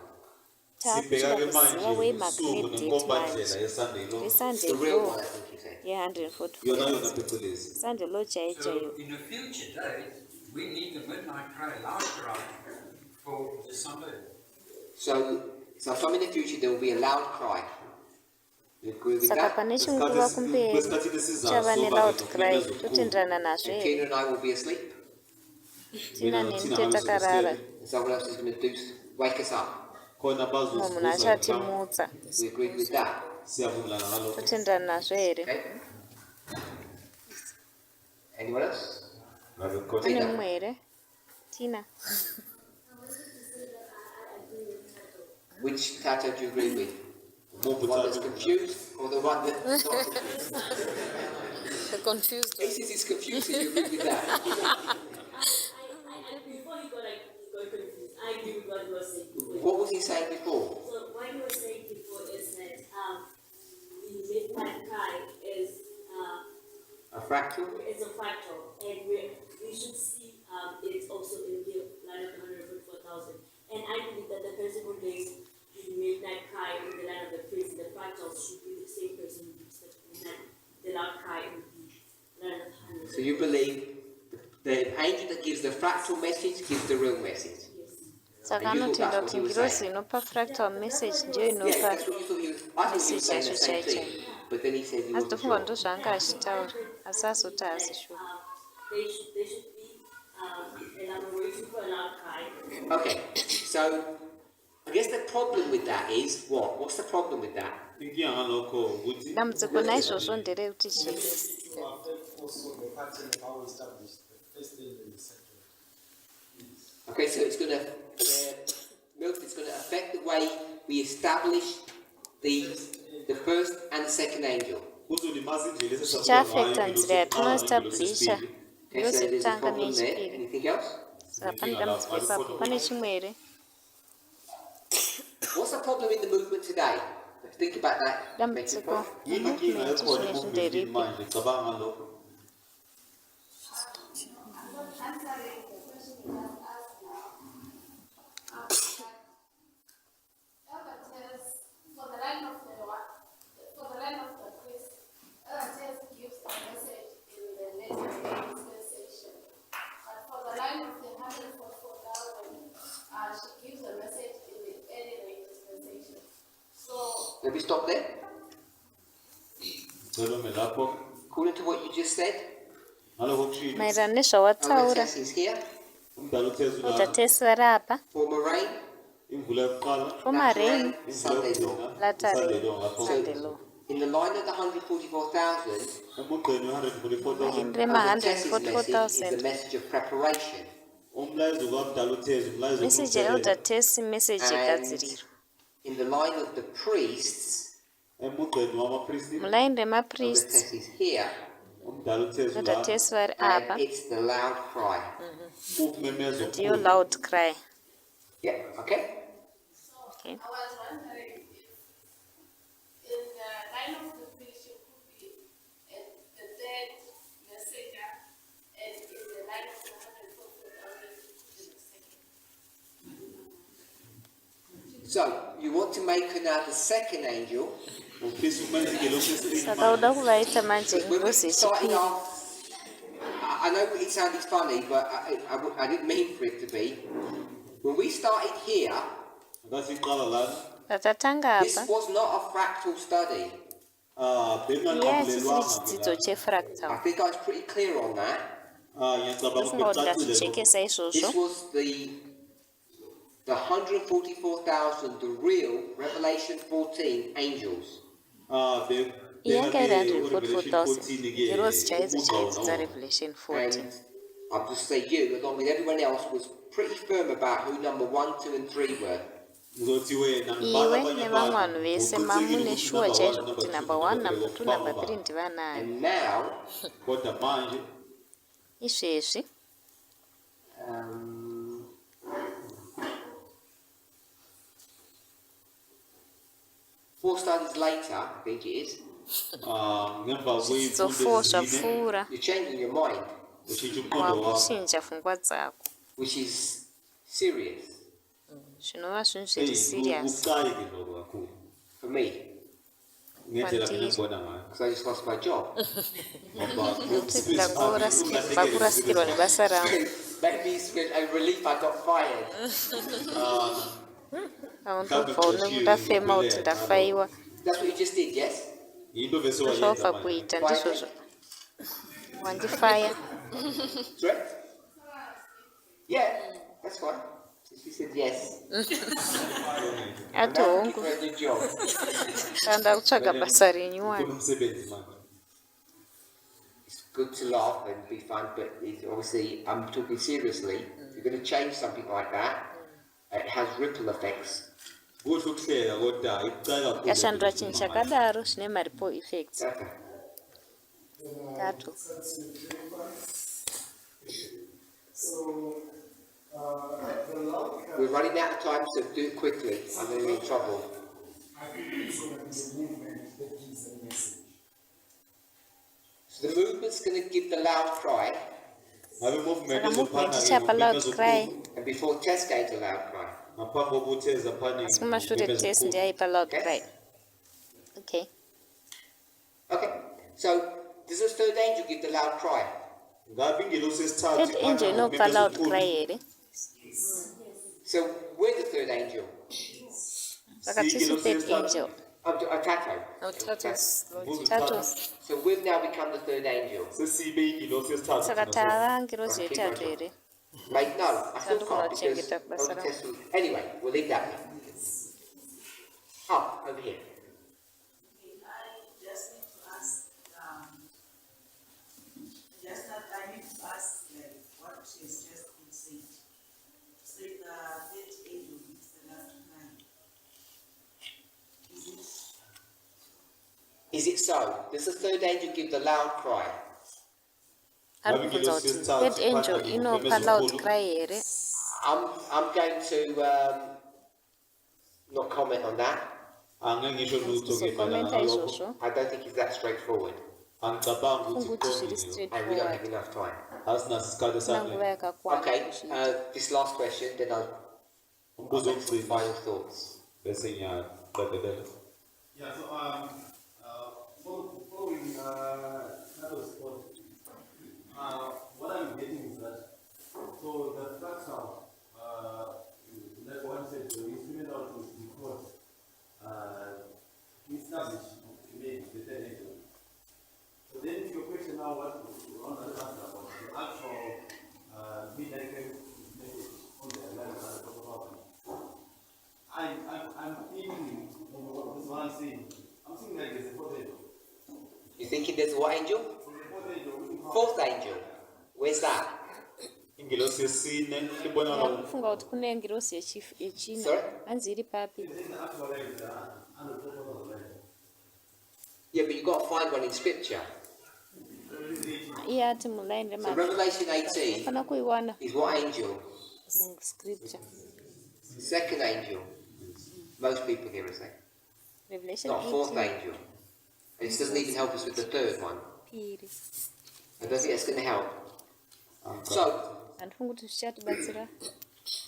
Sibheka ke takuchida kuziva manje waymark usuku nedate nenkombandlela manje yeSunday law. resunday The real law one, I think you said. ye-144 Yona yona phecelezi. sunday law chaiyo So chaiyo. in a future date, we need the midnight cry, loud cry for the Sunday. So some in the future there will be a loud cry. You agree with saka that? pane chinguva kumberi Kwesikhathini esizayo chava neloud soba cry nokunyemeza okukhulu. totenderana nazvo And here. Tina and I will be asleep. tina neni tetakarara And someone else is going to wake us up. Khona mumwe munhu bazozibuza achatimutsa. We agreed with that. siyavumelana ngalokho. totenderana nazvo here. Okay? Anyone else? Ngabe khona pane mumwe here tina. Which tattoo do you agree with? Muphi The one that's uthathu? confused or the one that's not confused? Confused. This is confused, you agree with that? Before he got confused, I agree with what he was saying before. What was he saying before? So what he was saying before is that the midnight cry is A fractal? it's a fractal, and we should see it also in the line of 144,000. And I believe that the principle days, the midnight cry in the land of the priest, the fractals should be the same person who gives the loud cry in the land of honey. So you believe the angel that gives the fractal message gives the real message? saka And you thought anotenda that's kuti what he was ngirozi saying? inopa fractal message ndiyo Yeah, inopa that's what you thought he was. I thought he was message saying the yacho same chaicho. thing, but then he said he Asi wasn't tofunga sure. ndo zvaanga achitaura asi azoti haasi sure. They should be elaborating for a loud cry. Okay, so I guess the problem with that is what? What's the problem with that? inkinga ngalokho ukuthi Dambudziko naizvozvo nderekuti chii? To affect also the pattern of how we establish the first stage and the second. Okay, so it's going to, it's going to affect the way we establish the first and the second angel. kuzolimaza indlela Zvichaafecta nzira yatinoestablisha Okay, so there's a ndosekutanga problem there. neyechipiri. Anything else? Saka pane dambudziko ipapo. Pane chimwe here? What's the problem in the movement today? Let's think about that. Dambudziko yini inkinga movement ekhona zvinezvi emovement nderipi? manje cabanga ngalokho Answering the question you have asked now, Elder tells, for the line of the priest, Elder tells gives a message in the later dispensation. But for the line of the 144,000, she gives a message in the early dispensation. So, Let me stop there. celo lapho According to what you just said, ngalokho kushilo Maererano nezvawataura, Tess is here umdala uthezula utatesi vari apa, for Moraine. imvula yokuqala fomareni, Sunday law. Saturday, lapho Sunday law. In the line of the 144,000, emugqeni we-144,000 Endrema Tess's message is the 144,000. message of preparation. umlayezo kamdala utheze umlayezo Message yaelder tesi message yegadziriro. In the line of the priests, emugqeni wamapristi Mulaini Elder remapriest, Tess is here, umdala uthezula elder tesi vari and apa, it's the loud cry. ukumemeza ndiyo loud cry. Yeah, okay? Okay. I was wondering if in the line of the priest you could be the third messenger, and in the line of the 144,000 you could be the second. So, you want to make her now the second angel. ufisa ukumenzike lokhu esesibili Saka uda kuvaita manje When we ingozi started yechipiri. off, I know it sounded funny, but I didn't mean for it to be. When we started here, ngasiqala lana Patatanga this apa, was not a fractal study. iya chisiri bekungaqaphulelwanga chidzidzo I chefractal. think I was pretty clear on that. ngiyacabanga Ndofunga kuti ukuthi ndazvichekesa This izvozvo. was the 144,000, the real Revelation 14 angels. Iyanga iri 144,000. Ndirozi chaidzo chaidzidza Revelation 14. And I'll just say you, along with everyone else, was pretty firm about who number 1, 2 and 3 were. ngizoti wena Iwe nevamwe vanhu vese mamune shuwa chaizvo kuti number 1, number 2, number 3 ndivanayo. And now, kodwa manje Izvezvi, um, four studies later, I think it is, ngemva zvidzidzo 4 kwey'mfundo ezine zvapfuura, you're changing your mind, ushintsha umqondo wakho wakuchinja pfungwa dzako. which is serious Zvinova zvinhu zviri serious. bucayi ke lokho kakhulu for me, ngendlela mina ngibona ngayo because I just lost my job. Kuti ndakurasikirwa nebasa rangu. Maybe it's a relief I got fired. Ndobva ndafema kuti ndafaiwa. That's what you just did, yes? yinto vese Ndozvaufa wayenza manje kuita ndizvozvo. Wandifaya. Sorry? Yeah, that's fine. She said yes. Ati Now hongu, looking for a new job. ndanda kutsvaga basa Ufuna renyuwani. umsebenzi manje It's good to laugh and be fun, but it's obviously, I'm talking seriously. If you're going to change something like that, it has ripple effects. kusho ukuhleka kodwa ibucayi kakhulu Kashandura chinhu chakadaro zvine maripo effects. Okay. Tatu. So, the loud We're running out of time, so do it quickly. I'm going to be in trouble. I think it's going to be a movement that gives a message. So the movement's going to give the loud cry, ngabe movement Saka movement ezophana-ke ichapa loud movement cry. and before Tess gave the loud cry. ngaphambi kokutheza phane Sikumashute test ndiyayipa loud cry. Okay. Okay. So does the third angel give the loud cry? ngabe ingelosi yesithathu Third angel inokupha loud cry here. So we're the third angel. Vakathisu third angel. Tato. No, Tatus. Tatus. So we've now become the third angel. sesibe ingelosi yesithathu Saka tava ngirozi yetatu here. Mate, no, I still Tato can't because kunachengeta kubasa of the rao. test was- Anyway, we'll leave that. Over here. I just need to ask, I need to ask what has just been said. Say the third angel is the last nine. Is it so? Does the third angel give the loud cry? Arikubvunza kuti third angel inopha loud cry here. I'm going to not comment on that. angengisho lutho ke Sokomenta mayelana izvozvo. I don't think it's that straightforward, angicabangi Funga ukuthi ukuthi zviri kuqondile and we don't have straightforward. enough time. asinaso isikhathi Kuna esanele nguva yakakwana. Okay, this last question, then I'll umbuzo make some wokugcina final thoughts. bese ngiyaqedelela. Yeah, so following Carol's point, what I'm getting is that so the fractal, like one said, the instrument out was because establish maybe the third angel. So then to your question now, what we want to answer about the actual midnight message on the line that I talk about. I'm thinking, this is what I'm saying. I'm thinking like there's a fourth angel. You thinking there's what angel? There's a fourth angel. Fourth angel. Where's that? ingelosi yesine libona lo Kufunga kuti kune ngirozi yechina. Sorry? Hanzi iri papi. There's the actual like the 100% line. Yeah, but you've got to find one in scripture. Iye ati muline So remaphi. Revelation 18 Fana kuiwana is what angel? scripture. Second angel. Most people here are saying. Revelation Not fourth 18. angel. And this doesn't even help us with the third one. Piri. I don't think that's going to help. So, Handifunga kuti zvichatibatsira.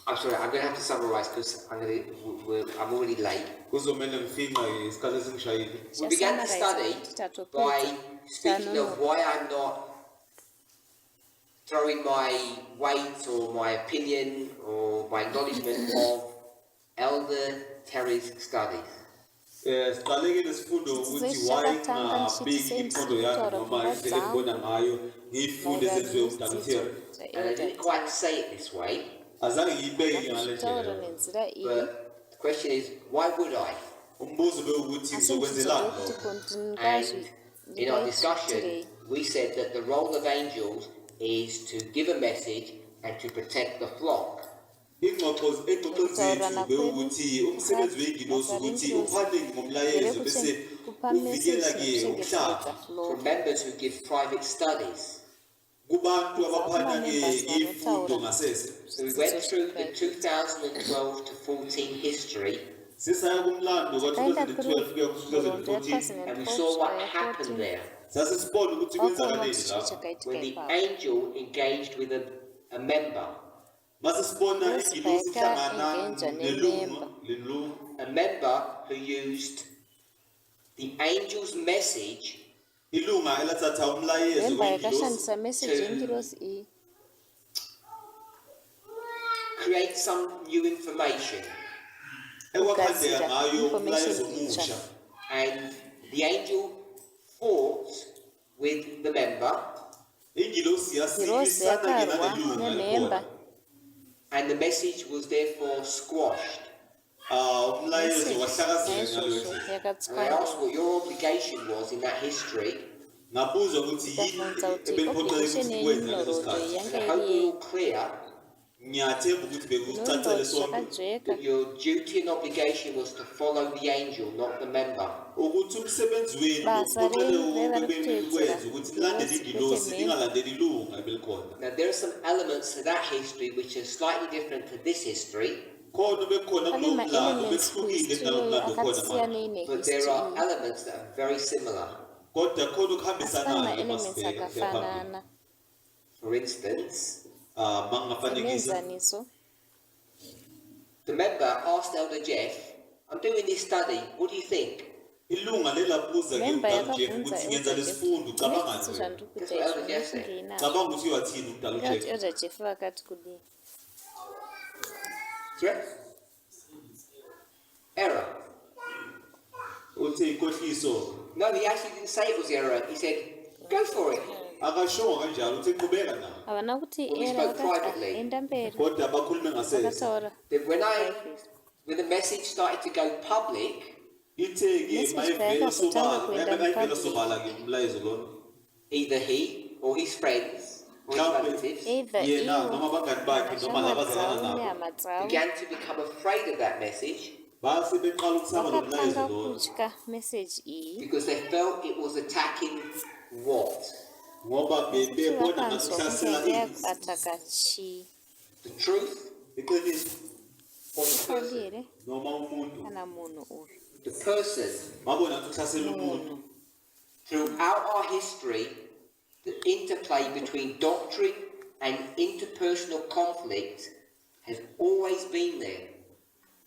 I'm sorry, I'm going to have to summarize because I'm already late. kuzomele ngifinqa isikhathi esingishayile. We began to study by speaking of why I'm not throwing my weight or my opinion or my acknowledgement of Elder Terry's studies. Siqalekile sifundo ukuthi why ngabiki imfundo yami noma indlela engibona ngayo ngiyifunde ezenziwe uDr. And I didn't quite say it this way, azange ngiyibeke ngale Tauro ndlela. nenzira iyi. but the question is, why would I? Umbuzo bewukuthi ngizokwenzelani Kuti lokho? konti And ngikazvi. in our discussion, we said that the role of angels is to give a message and to protect the flock. Ingxoxo zethu bewukuthi umsebenzi weingilosi ukuthi uphande ngomlayezo bese uvikela ke umhlaba For members who give private studies. kubantu abaphanda ke imfundo ngasese. So we went through the 2012 to 14 history Sisaya kumlando ka-2012 kuya ku-2014 and we saw what happened there sasisibona ukuthi kwenzakaleni lapho. when the angel engaged with a member. Masisibona ingilosi ihlangana nelungu. A member who used the angel's message Ilunga elathatha umlayezo Remember wengilosi yakashandisa message yengilosi iyi. create some new information. ekwakhandeka ngayo Information umlayezo omusha. And the angel fought with the member Ingilosi Ngirozi yasilisana ke yakarwa nalelunga nemember. likhona. and the message was therefore squashed. Umlayezo wahlakazeka ngalo Naizvozvo ndlela. And I yakatswanya. asked what your obligation was in that history. Ngabuzwa ukuthi yini Ndabvunza kuti ebeliphoqeleke obligation ukuthi yenyu kwenze ngaleso norodo sikhathi. yanga I hope iri we're all clear Ngiyathemba ukuthi bekusicacele norodo sonke zvakajeka. that your duty and obligation was to follow the angel, not the member. ukuthi umsebenzi wenu Basa kuphoqele rero ukwenza ukuthi lilandele ingilosi Bese lingalandeli ilunga ebelikhona. Now there are some elements to that history which are slightly different to this history, Khona bekhona Pane kulowo mlando ma-elements behlukile kuhistory kunalo mlando khona manje. akasiyana but there are nehistory. elements that are very similar. Kodwa khona Asifana okuhambisanayo ma-elements masibheke phambili. akafanana. For instance, Mangafanekisa Imenzaniso. the member asked Elder Jeff, I'm doing this study, what do you think? ilunga lelabuza Member ke Jeff yakabvunza ukuthi ngenza Elder lesifundo Jeff, cabanga "Next nje zvandiri kuita That's what Elder izvi Jeff said. ndezvingei cabanga ukuthi uyathini umdala Ndati uJeff Elder Jeff vakati kudii Correct? Error. uthi inkohliso No, he actually didn't say it was error. He said, go for it. akashonga kanjalo uthi qhubeka nawo havana kuti Well, we era spoke privately. enda mberi kodwa bakhulume ngasese vakataura That when the message started to go public, ithe ke Message mayivela yakakutanga sobala kwenda mayivela public. sobala ke umlayezo lona either he or his friends or his Mhlawumbe relatives either yena iwo noma abangani bakhe noma nashama labazalana dzavo nabo nehama dzavo began to become afraid of that message base beqala ukusaba lo mlayezo vakatanga lona kutya meseji iyi because they felt it was attacking what? ngoba kuti bebona vakanzwa ngakuhlasela kunge ini kuataka chii The truth iqiniso or the chokwadi person? here noma umuntu kana munhu uyu The person. babona ukuhlasela umuntu munhu Throughout our history, the interplay between doctrine and interpersonal conflict has always been there.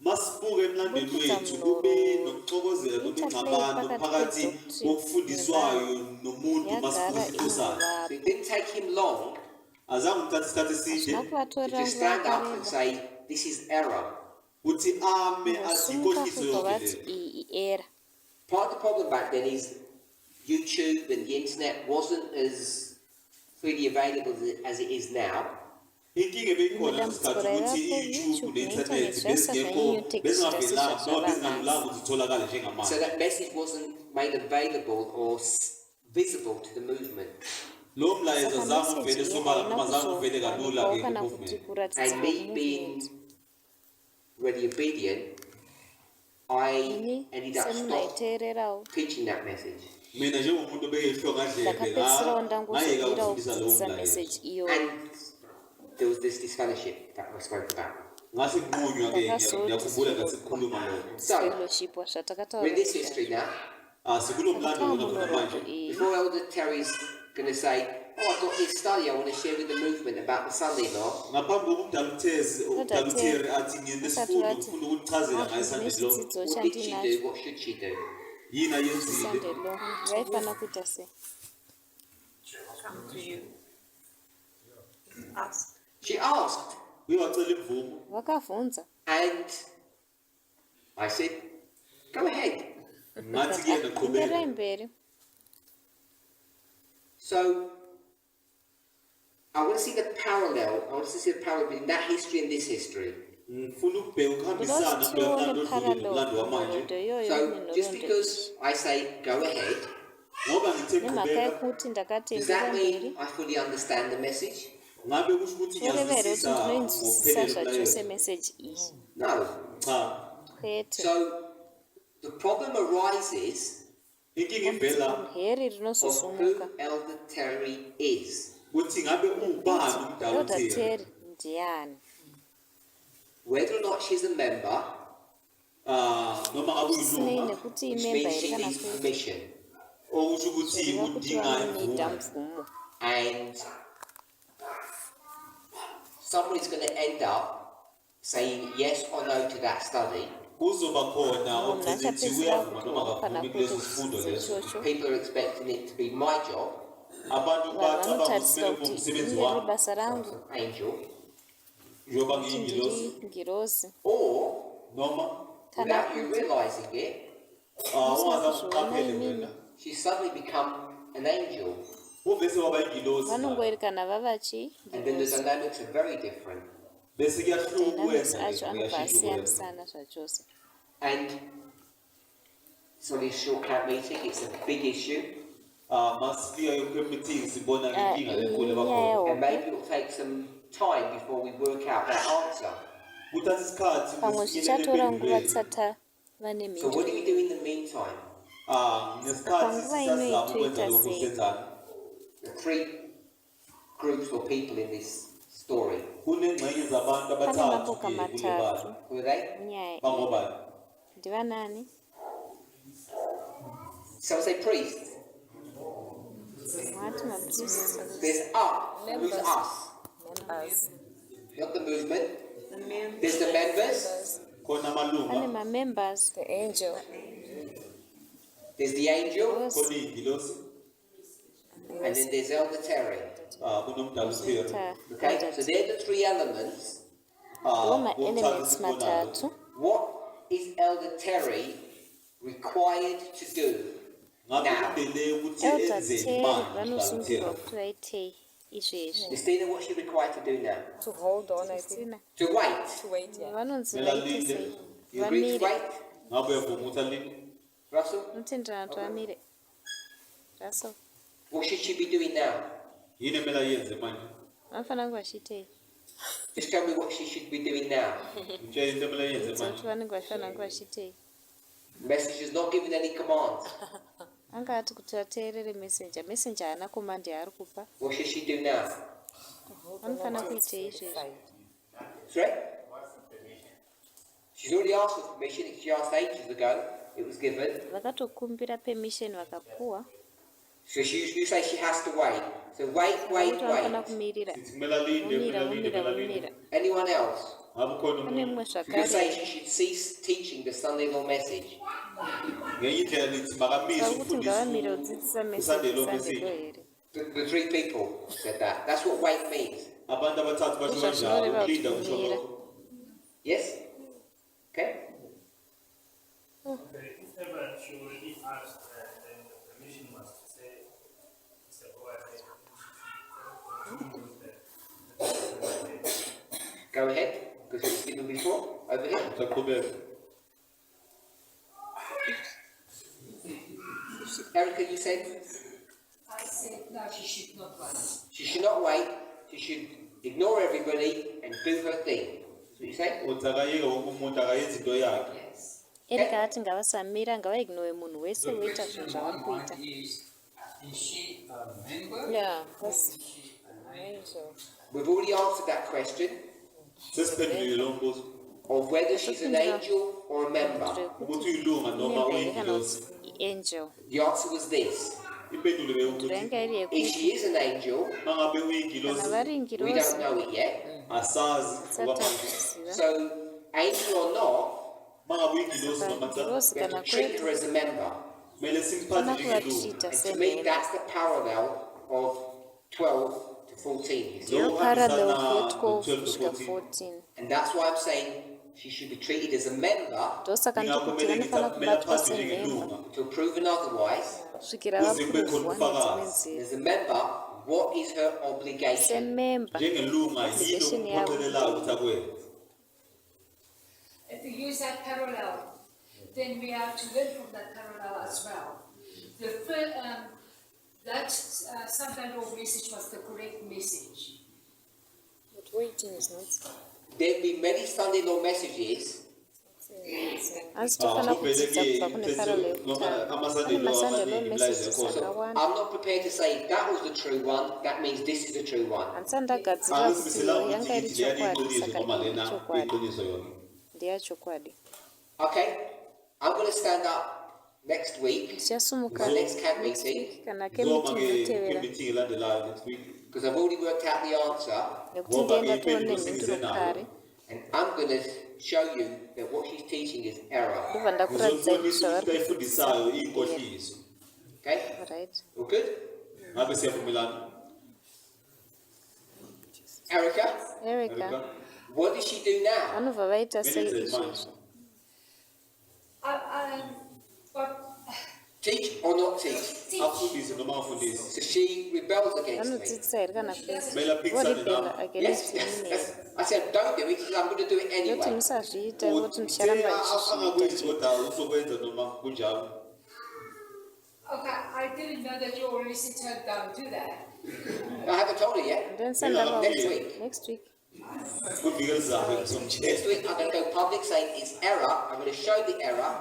masibuke emlandweni wethu kube nokuxokozela kunengxabano phakathi kokufundiswayo nomuntu yagara masibuza So it didn't take him long azange uthathe isikhathi eside to zvinakuvatorera just nguva stand up and yakareba say, this is error. uthi ame athi ngosumuka inkohliso kubva yonke vati le iyi iera Part of the problem back then is YouTube and the internet wasn't as freely available as it is now. inkinga beyikhona ngesikhathi ukuthi i-youtube ne-internet bezingekho bezingavelanga noma bezingalulanga ukuthi zitholakale So njengamanje that message wasn't made available or visible to the movement. lowo mlayezo saka azange uvele meseji iyi sobala haina noma azange uvele kalula kuzowanikwawo ke kana kuti movement kuratidzwa And me being movement really obedient, I ini ended up stop semunaiteererawo preaching that message. mina njengomuntu obekehlwa kadlebe ndakapedzisirawo ngayeka ndangozobirawo ukufundisa lowo kudzidzisa mlayezo meseji iyo And there was this disfellowship that I spoke about. ngase kunqunywa ke Ndakazoti ngiyakhumbula ngathi sikhuluma lokho So, fellowship we're zvatakataura in this history now. sikulo mlando lona khona manje Before Elder Terry's going to say, oh, I've got this study I want to share with the movement about the Sunday law. ngaphambi kokuba umdaluteri athi nginesifundo ngifuna ukuchazela ngayo Sunday law chidzidzo What did she chandinacho do? What should she do? yini ayenzile sunday law vaifana kuita sei Come to you. Ask. She asked, uye wacela imvumo vakabvunza and I said, go ahead. ngathi kuyena enderai qhubeka mberi So, I want to see the parallel. I want to see the parallel between that history and this history. ngifuna ukubheka ndoda ukuhambisana kuti phela tione mlando odlule nomlando wamanje parallel iyoyo So, just nenhoroondo because I say go ahead, ngoba ngithe nemhaka qhubeka yekuti ndakati does endera that mberi mean I fully understand the message? ngabe kusho ukuthi zvorevera kuti ngiyazwisisa ndinoinzwisisa ngokuphelele zvachose umlayezo meseji iyi No. cha kwete So, the problem arises inkinga ivela heri of who rinozosumuka Elder Terry is. ukuthi ngabe ubani elder umdaluteri terry ndiyani Whether or not she's a member, noma ngabe sinei uyilunga nekuti which imemba means here she kana needs kwete permission. okusho ukuthi zvoreva kuti udinga vanoita imvumo mvumo And someone is going to end up saying yes or no to that study. kuzoba khona munhu ogcina ukuthi achapedzisira uyavuma noma kuti kana akavumi kwete kuleso sifundo leso ichocho People are expecting it to be my job, abantu vanhu bacabanga vanotarisira ukuthi kuti umsebenzi inde riri wami basa rangu angel, njengoba kuti ngiyingilosi ndiri ngirozi or noma kana without you kuti realizing it, ungaza uqaphele wena she's suddenly become an angel. uvese waba yingilosi vanongoerekana vavachi And then the dynamics are very different. bese kuyahluka dynamics ukwenza acho anobva asiyanisana zvachose And it's only a short camp meeting, it's a big issue. masifika kwemeeting sibona inkinga enkulu inyaya ebakhona And maybe yehope it'll take some time before we work out that answer. kuthatha isikhathi pamwe zvichatora nguva tisati vane So what do we mhinduro do in the meantime? ngesikhathi Panguva ino sisazama ukwenza itoita lokhu sei? senzani The three groups or people in this story. kunengxenye zabantu pane abathathu mapoka kule matatu bala Who are they? inyaya iyi bangobani ndivanani Some say priest. mwati mapriest There's us. Who's us? Members. Not the movement. The men, There's the members. khona ane amalunga, ma-members. The angel. There's the angel, khona iy'ngilosi, and then there's Elder Terry. kunomdalutheri. Okay, so they're the three elements. Lawo ma-elements Womthatha esibonayo. mathathu. What is Elder Terry required to do Ngabe now? kufanele ukuthi Elder enzeni Terry manje vanosungirwa umdalutheri? kuti vaite izvezvi. Christina, what's she required to do now? To hold on, I think. Christina, To wait. To wait, yeah. vanonzi Mela vaite linde. sei? You agree to Vamire. wait? Ngabe uyavuma ukuthi alinde? Russell? Unotenderana kuti vamire. Russell, What should she be doing now? Yini emele ayenze manje? vanofanira kunge vachiitei? Just tell me what she should be doing now. Mutshele into emele ayenze Udza kuti manje. vanenge vafanira kunge vachiitei? Message has not given any commands. Anga ati kuti vateerere messenger. Messenger haana command yaari kupa. What should she do now? Vanofanira kuitei izvezvi. Sorry? She's already asked for permission. She asked ages ago. It was given. Vakatokumbira permission vakapuwa. So you say she has to wait. So wait. Kuti vanofanira kumirira. Kuti kumele alinde, kumele alinde, kumele alinde. Anyone else? Ngabe khona Pane umuntu. mumwe You could say zvakare. she should cease teaching the Sunday law message. Ngenye indlela lithi makamise Saka kuti ngavamire ukufundisa kudzidzisa Sunday law message message. here. The three people said that. That's what wait means. Abantu abathathu basho Uzwa kanjalo, zvinoreva kuti ukulinda kusho kumira. lokho. Yes? Okay? Okay, if ever she already asked, then the permission must say, it's a go ahead. Go ahead. Because it was given before. Over here. Usaqhubeka. Erica, you said I said, no, she should not wait. she should not wait. She should ignore everybody and do her thing. That's what you say? Uthi akayeke wonke umuntu akayenze into yakhe. Yes. Erika ati ngavasamira ngavaignore munhu wese woita zvinhu zvavari One kuita. point is she a member? Yeah, Or that's is she an angel? angel. We've already answered that question Sesiphendulile lo mbuzo. of whether she's an angel or a member. Ukuthi uyilunga noma Imembere kana uyingilosi. kuti i-angel. The answer was this. Impendulo Kuti bekuthi yanga iri If yekuti she is an angel, mangabe kana uyingilosi vari we ingirosi don't know it yet. asazi tisati ngoba takuziva. So, angel or not, mangabe uyingilosi noma cha Ingirosi we have kana to treat her kwete as a member. kumele simphathe fana njengelunga. kuvatiita And to me, semhembe. that's the parallel of 12 to 14. Ndiyo parallel Zokuhambisana ku12 no-12 kusvika to 14. And that's why I'm saying she should be treated as a member Ndosaka ndiri kuti Ngingakumele vanofanira kumele kubatwa aphathwe semhembe njengelunga. to prove otherwise. kusvikira Kuze kube khona vapuruvhwa nedzimwe ubufakazi. nzira. As a member, what is her obligation? Sememba Njengelunga yini obligation yabo. okuphoqelelayo ukuthi akwenze. If we use that parallel, then we have to learn from that parallel as well. The first, that Sunday law message was the correct message. But waiting is not. There've been many Sunday law messages asi tofanira kudzidza kubva kune parallel yekutanga. Pane masandelo messages akawanda. I'm not prepared to say that was the true one, that means this is the true one. handisati ndagadzirira kuti iyo yanga iri chokwadi saka iyi chokwadi iqiniso yona. ndeyachokwadi. Okay, I'm going to stand up next week, Ndichasumuka my next camp next meeting, week kana Zoma kemeeting ke inotevera meeting ilandelayo next week. because I've already worked out the answer, nekuti ndienda toone mhinduro kare and I'm going to show you that what she's teaching is error. ndobva ndakuratidza kuti Uzobonisa ukuthi zvavari bayifundisayo iyinkohliso. Okay, right. all good? Ngabe siyavumelana? Erica, Erika what does she do now? vanobva vaita sei Menenze izvozvo? manje. But Teach or not teach? Afundise noma afundise. So she rebels against me. vanodzidzisa here kana kuisa Mela pikisane voribhela navo. against Yes, imine yes. I said, don't do it, because I'm going to do it yoti anyway. musazviita ngoti ndicharamba ndichisviita. angakwenzi kodwa uzokwenza noma kunjalo. okay, I didn't know that you already sit her down to that. I haven't told her yet. And then Next sandavaudza week. next week Kuvike lizayo Next ngizomtshela. week, I'm going to go public saying it's error. I'm going to show the error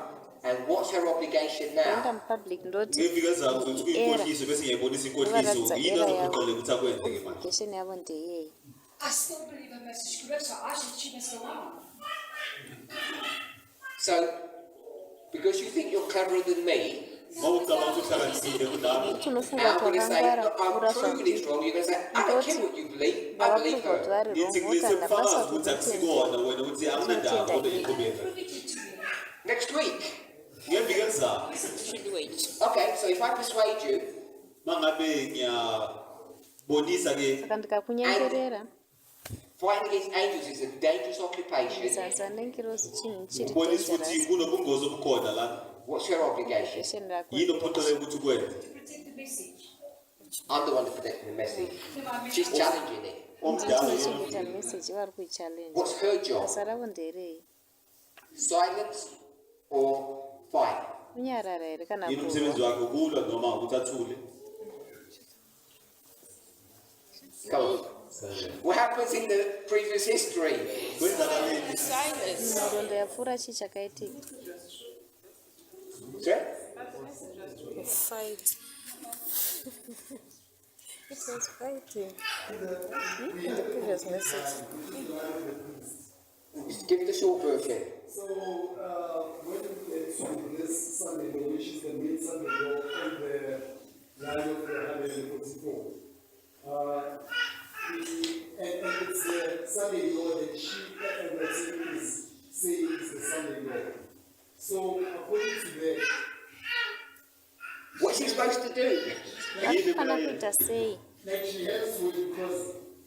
and what's her obligation ndaenda now. mupublic ndoti Ngevike lizayo uzothi kuyinkohliso bese ngiyayibonisa inkohliso yini azophoqelela ukuthi akwenzeke manje. obligation yavo ndeyei. I still believe her message correct, so she must go on. So, because you think you're cleverer than me, Mawucabanga uhlakaniphile kudala. Uthi Now unofunga I'm going to say, twakangwara look, I'm kura proving it's wrong. You're going to say, I don't care what you believe. I believe ndavaprova kuti her. vari Ngithi wrong ngilise okanda ubufakazi basa ukuthi akusikona wena ukuthi akunandaba kodwa iqhubeka. Next week. Ngeviki elizayo. Okay, so if I persuade you, Mangabe ngiyabonisa ke saka ndikakunyengerera fighting against angels is a dangerous occupation. msasa nengirozi chinhu chiri ubonisa ukuthi dangerous kunobungozi obukhona la. What's your obligation? Obligation rakho Yini ophoqeleke ukuthi ukwenze? Protect the message. I'm the one that protecting the message. She's challenging it. Omdala nditi yena. chikuita message vari kuichallenge What's her job? basa ravo nderei Silence or fight? kunyarara here kana Yini umsebenzi kurwa wakhe ukulwa noma ukuthi athule? Come on. What happens in the previous history? Kwenzakaleni? nhoroondo yapfuura chii chakaitika Sorry? Fight. It was fighting. In the previous message. Just give the short version. So, when we get to this Sunday law, which is the main Sunday law on the line of the 144, and it's the Sunday law that she is saying is the Sunday law. So, according to that, What's he supposed to do? vakufana kuita sei like she has to, because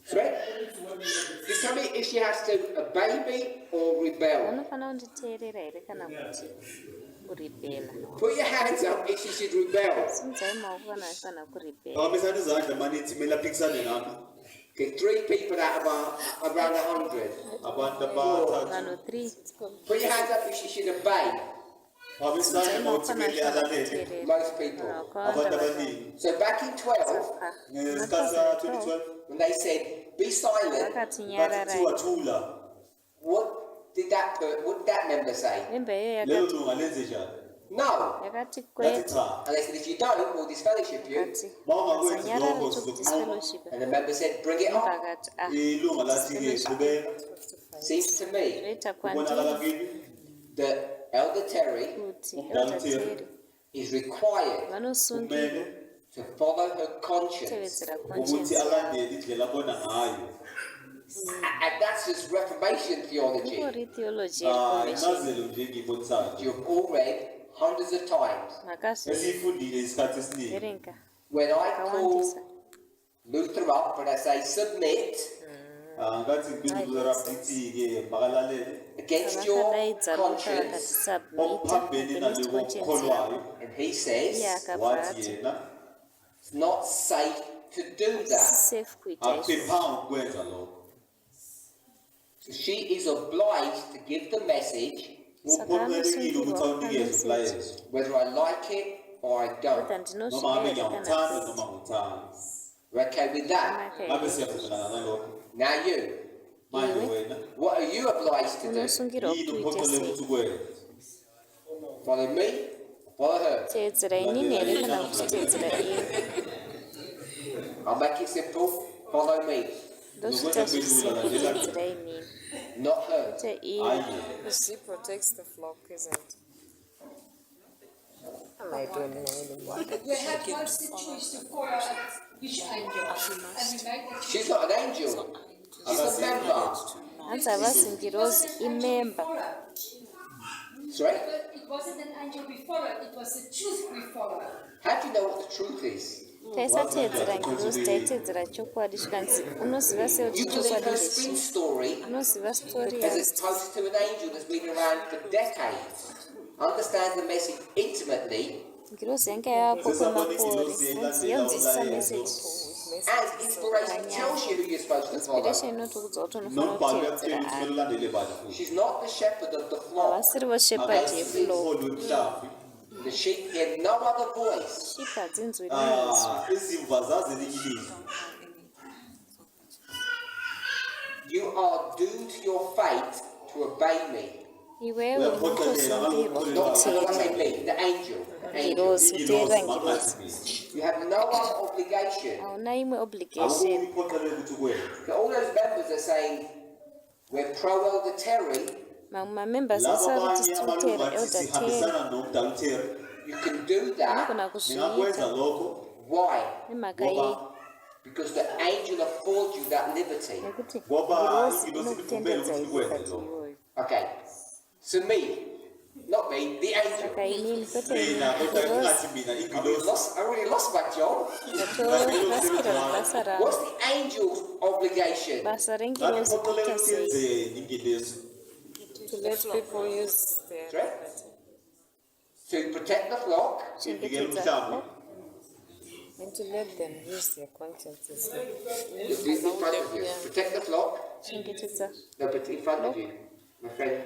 Sorry? according to what we You tell me if she has to obey me or rebel. vanofana kunditeerera here kana kuti kuribhela Put your hands up if she should rebel. simudzai maoko kana vachifana kuribhela Akamisani izandla manithi kumele aphikisane nami. Get 3 people out of around 100. Abantu abathathu. vanhu 3 Put your hands up if she should obey. Akamisani simudzai maoko ukuthi kana kumele vachifana alalele. kuteerera Most people. vanhu Abantu vakawanda abaningi. So back in 12, Ngesikhathi sa 2012 when they said, be silent, vakati bathi nyarara kuthiwa thula. what did that member say? memba iyoyo Lelo yakati lunga lenze njani? No. yakati Yathi kwete cha. And they said, if you don't, we'll disfellowship you. kati Mawungakwenzi sanyarara lokho chokudisfellowship sizokunquma. And the member said, bring it memba on. akati ah Ilunga lathi ke qhubeka. Seems to me zvoita Kubonakala kwandiri kimi that Elder Terry kuti Mudala eldateri is required vanosungirwa kumele to follow her conscience. kutevedzera ukuthi conscience alandele indlela abona ngayo. And that's just Reformation theology. ingori theology Hayi yereformation incazelo nje engiyibonisayo. You've all read hundreds of times. Esiyifundile isikhathi esiningi. makazveverenga When I call akawandisa Luther up and I say submit Ngathi ngibizela ithi-ke makalalele against your vakadaidza luka conscience, vakati submit okuphambene against naloko conscience okukholwayo. yako and he iye says akabva Wathi ati yena it's not safe to do that. safe kuita izvo akuphephanga ukwenza lokho. So she is obliged to give the message Kuphoqelekile ukuthi awunikeze umlayezo. whether I like it or I don't. kodwa Noma ngabe ndinoswivera ngiyawuthanda kana noma ngiwuthandi. We're okay with that? Ngabe siyavumelana nalokho. Now you, Manje Iwe. wena what are you obliged to do? unosungirwa yini kuti uite uphoqeleke sei ukuthi ukwenze? Follow me, follow her. teedzera inini here kana kuti teedzera iye I'll make it simple, follow me, ndozviita zvisipo teedzera inini not her. te iye Hayi. She protects the flock, isn't it? Am I doing it? They had once the choice to follow which angel, and we made the choice. She's not an angel. She's a member. hanzi avasingirozi imemba Sorry? It wasn't an angel we followed, it was the truth we followed. How do you know what the truth is? taisateedzera ngirozi taiteedzera chokwadi zvikanzi unoziva sei kuti You believe chokwadi her spin ndechii story unoziva stori as yacho opposed to an angel that's been around for decades. Understand the message intimately ngirozi yanga yavapo kwemakore unzi yonzwisisa meseji and inspiration tells you who you're supposed to follow. inspiration inotikudza kuti unofana Nombhalo kuteedzera uyakutshela ukuthi kumele ani ulandele bani futhi. She's not the shepherd of the flock. havasirivo shepadi yeflock Akayisihloli wemhlambi. The sheep hear no other voice. ship hadzinzwi limwe Izimvu azazi elinye ilizwi. You are doomed to your fate to obey me. iwewe unotosungirwa Not when I say kuteerera me, the angel. Angel. ngirozi kuteerera Ingilosi ngirozi makazi. You have no other obligation. hauna imwe Awukho obligation uphoqeleke ukuthi ukwenze. All those members are saying, we're pro Elder Terry, mamwe mamembers Laba esa kuti abanye situteera amalungu athi elder terry sihambisana nomdala uTerry. You can do that. Unogona Ningakwenza kuzviita lokho Why? nemhaka yei ngoba Because the angel affords you that liberty. nekuti ngoba ngirozi ingilosi inokutendedza ikuvumela ukuthi ikati ukwenze lokho. iyoyo. Okay. So me, not me, the angel. Saka inini kwete Mina kodwa ngirozi ingathi mina ingilosi I already lost my job. ndatorasira basa ravo. What's the angel's obligation? Basa rengirozi kuita sei ngenzeni ingilosi To let people use their Sorry? To protect the flock ivikela kuchengetedza umhlambi and to let them use their consciences. in front of you. Protect the flock. kuchengetedza No, but in front of you, my friend.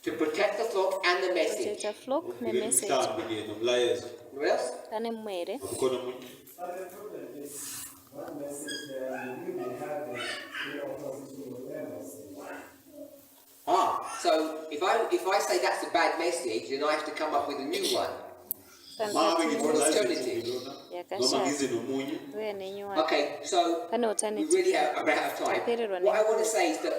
To protect the flock and the message. kuchengetedza flock ivikela nemessage. umhlambi ke nomlayezo What else? Pane mwere akukhona umuntu But the problem is, one message there, you may have the opposition of their message. So if I say that's a bad message, then I have to come up with a new one. mabe Or an alternative. noma yakashata ngize nomunye uye nenyuwani Okay, so pane we alternative really are out of time. What I want to say is that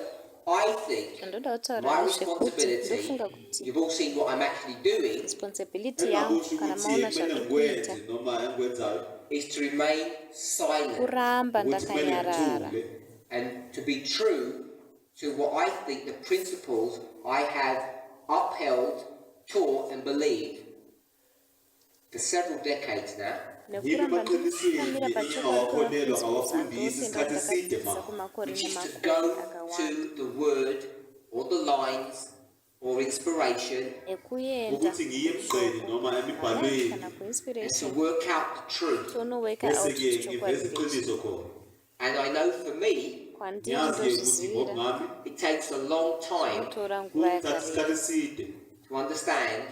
I think zvandoda kutaura my ndezvekuti responsibility, ndofunga kuti you've all seen what I'm actually doing, responsibility yangu kana maona zvandikuita engwenze noma engwenzayo is to remain silent kuramba ukuthi kumele ndakanyarara ngithule and to be true to what I think the principles I have upheld, taught and believed for several decades now. nekuramba ndikamira awakholelwa awafundisi isikhathi eside pachokandosendakadzisa ma kumakore Which is to nemakore go akawanda to the word or the lines or inspiration ekuenda ukuthi ngiye emgqeni noma emibhalweni kana and to kuinspiration work out the truth. tonoweka out bese-ke ngiveza chokwadi iqiniso khona And I know for me, kwandiri ngiyazi-ke ukuthi ndozvizivira ngokungami it takes a long time kutora nguva kuthatha isikhathi yakareba eside to understand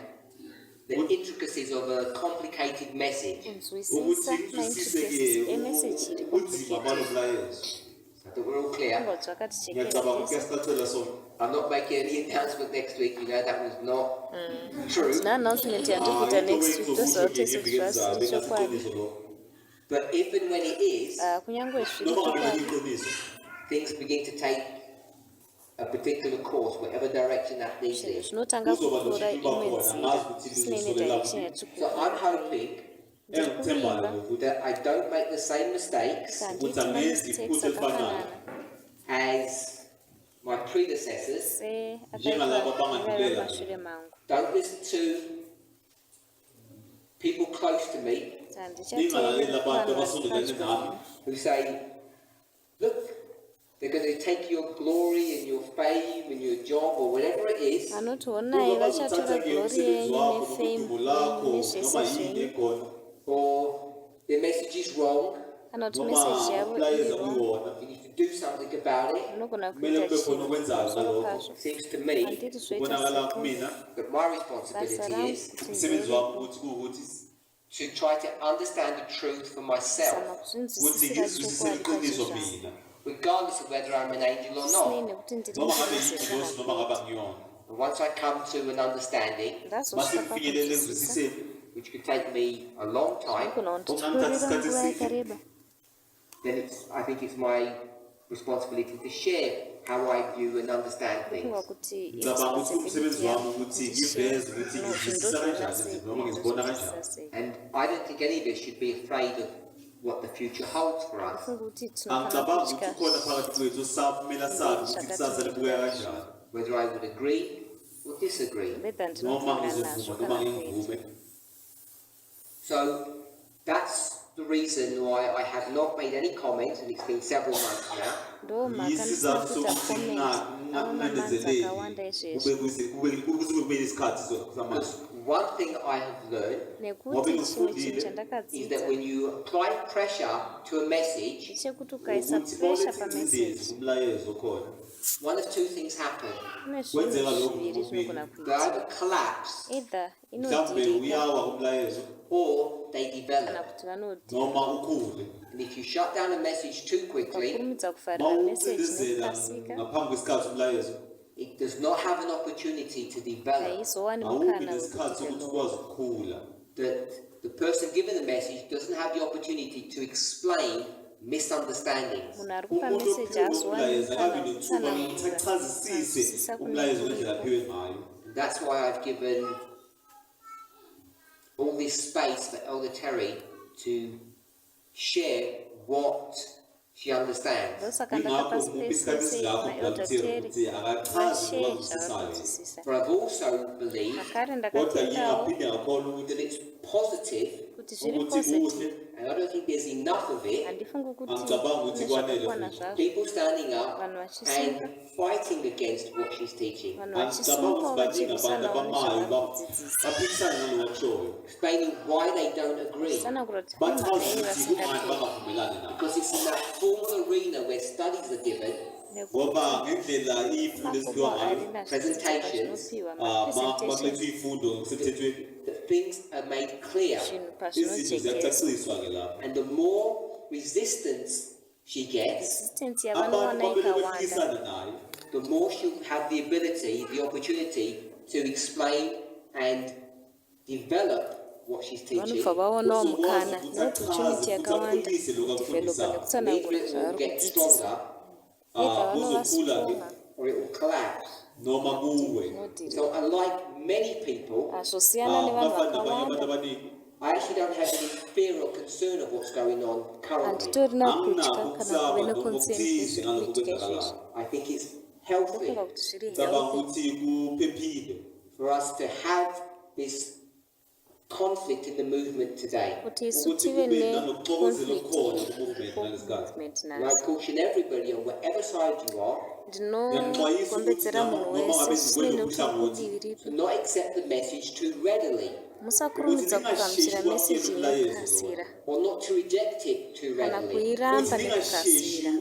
the intricacies of a complicated message. kunzwisisa ukuthi maintricacies ngitwisise-ke emeseji iri ubunzima balo mlayezo I think we're all clear. kunga dzakati ngiyacabanga chekerese kuyasicacela sona I'm not making any announcement next week, you know, that was not true. na-announcement yandikuita next week tozvautese kuti zvasiri chokwadi iqiniso lokho But if and when it is, kunyange zviri noma ngabe chokwadi iqiniso things begin to take a particular course, whatever direction that leads zvinhu in. zvinotanga kuzoba kutora nochiba imwe khona nzira ngazi ukuthi tisine lizosolela nedirection kuphi. So yatikuda I'm hoping engikuthembayo ngokuthi that I don't make the same mistakes kandiiti angenzi mamistakes iphutha elifanayo akafanana as my predecessors. njengalabo seakaitwa abangandibela mashure mangu Don't listen to people close to me ningalaleli abantu vanhu abasondelane nami who say, look, they're going to take your glory and your fame and your job or whatever it is, vanoti honai vachatora glori umsebenzi yenyu wakho nefame nodumo lakho yenyu noma nezvese yini zvenyu ekhona or their message is wrong. kana kuti noma meseji yavo ulayeza iriwo kuyiwona You need to do something about it. unogona kumele kuita kube khona chinhu okwenzayo pamusoro ngalokho pazvo Seems to me handiti kubonakala zvoita kumina that my basa responsibility rangu is kuti umsebenzi wami ukuthi kuwukuthi to try to understand the truth for myself, ndizama ukuthi kuzvinzwisisira ngizwisise chokwadi iqiniso pachizvavo mina regardless of whether I'm an angel or sinei not. nekuti ndiri noma ngabe muprofesa yingilosi noma ngabe angiyona And once I come to an understanding, ndazosvika mase kufinyelele pakunzwisisa ekuzwisiseni which could take me a long time, zvinogona Okungamthatha kundititorera isikhathi nguva eside. yakareba then I think it's my responsibility to share how I view and understand funga things. kuti ngicabanga ukuthi umsebenzi wami irresponsibility ukuthi yangu ngiveze ukuthi kuti ngizwisisa kanjani izinto noma ngizibona ndozvona kanjani sei And I don't think any of us should be afraid of what the future holds for us. funga kuti tinofana angicabangi ukuthi kutya ukhona phakathi kwethu osamela sazi ukuthi kusasa libukeka kanjani Whether I would agree or disagree. whether noma ndinovumelana nazvo ngizovuma noma kana kuita ngingivume So that's the reason why I have not made any comments, and it's been several months now. ndo mhaka yisizathu ndisina kuita sokuthi comment aona manzi nganendezeleli akawanda izvezvo kuze kube nesikhathi samanje One thing I have learned nekuti chimwe chinhu is that chandakadzidza when you apply pressure to a message, ndechekuti ukaisa ukuthi presha bolethe ingcindezi pameseji kumlayezo khona one of two things happen. kune kwenzeka zvinhu lokhu zviviri kubili zvinogona They kuita either collapse either mhlawumbe inodirika uyawa umlayezo or they kana develop. kuti vanodhika noma ukhule And if you shut down a message too quickly, ukakurumidza kufarira meseji mawucindezela nekupasika ngaphambi kwesikhathi umlayezo it does not have an opportunity to develop. haizowani awubi mukana nesikhathi sokuthi wekudevelop ukwazi ukukhula That the person giving the message doesn't have the opportunity to explain misunderstandings. munhu ari kupa umuntu meseji ophiwe haazowani umlayezo mukana akabi nethuba lokuthi wekutsanangura achazisise kudzidzisa umlayezo ngendlela kunekuliko aphiwe ngayo That's why I've given all this space for Elder Terry to share what she understands. ndosaka ndakapa space yese maelder Terry ashe zvavakuzwisisa But I've also believed akare ndakatendawo that it's positive, kuti zviri positive and I don't think there's enough of it. handifungi kuti nezvakakwana zvazvo People standing up vanhu vachisimba and fighting against what she's teaching, vanhu vachisimukawo vachirwisanawo nezvavanodzidzisa explaining why they don't agree. zvisana kurati mhei vasingatei Because it's in that formal arena where studies are given, ngoba ngendlela ifundo eziphiwa ngayo presentations, makuletha ifundo ngokusemthethweni that things are made clear. izinto ziyacaciswa ke lapho And the more resistance she gets, resistance abantu yavanowana ikawanda babelekisana nayo the more she'll have the ability, the opportunity to explain and develop what she's teaching. vanobva vaonawo mukana neopportunity yakawanda developa nekutsanangura Either it will zvavari get kudzidzisa stronger either vanova kuzokula ke stronga or it will collapse. noma kuwe So unlike many people, zvosiyana nevanhu bafana abanye abantu vakawanda abaningi I actually don't have any fear or concern of what's going on currently. handitorina kutya anginakho kana kuve ukusaba noma neconcern ukuthize nezvirikuitika ngalokhu izvezvi I think it's healthy ndofunga kuti zviri ngicabanga healthy ukuthi kuphephile for us to have this conflict in the movement today. kuti isu ukuthi tive kube nanokuxokozela neconflict okukhona ku-movement ngalesi movement And I nazo caution everybody on whatever side you are ndinokombedzera munhu wese zvisinei nekuti kudivi ripi to not accept the message too readily musakurumidza kugamuchira meseji nekukasira or not to reject it too kana readily, kuiramba ndingasheshi nekukasira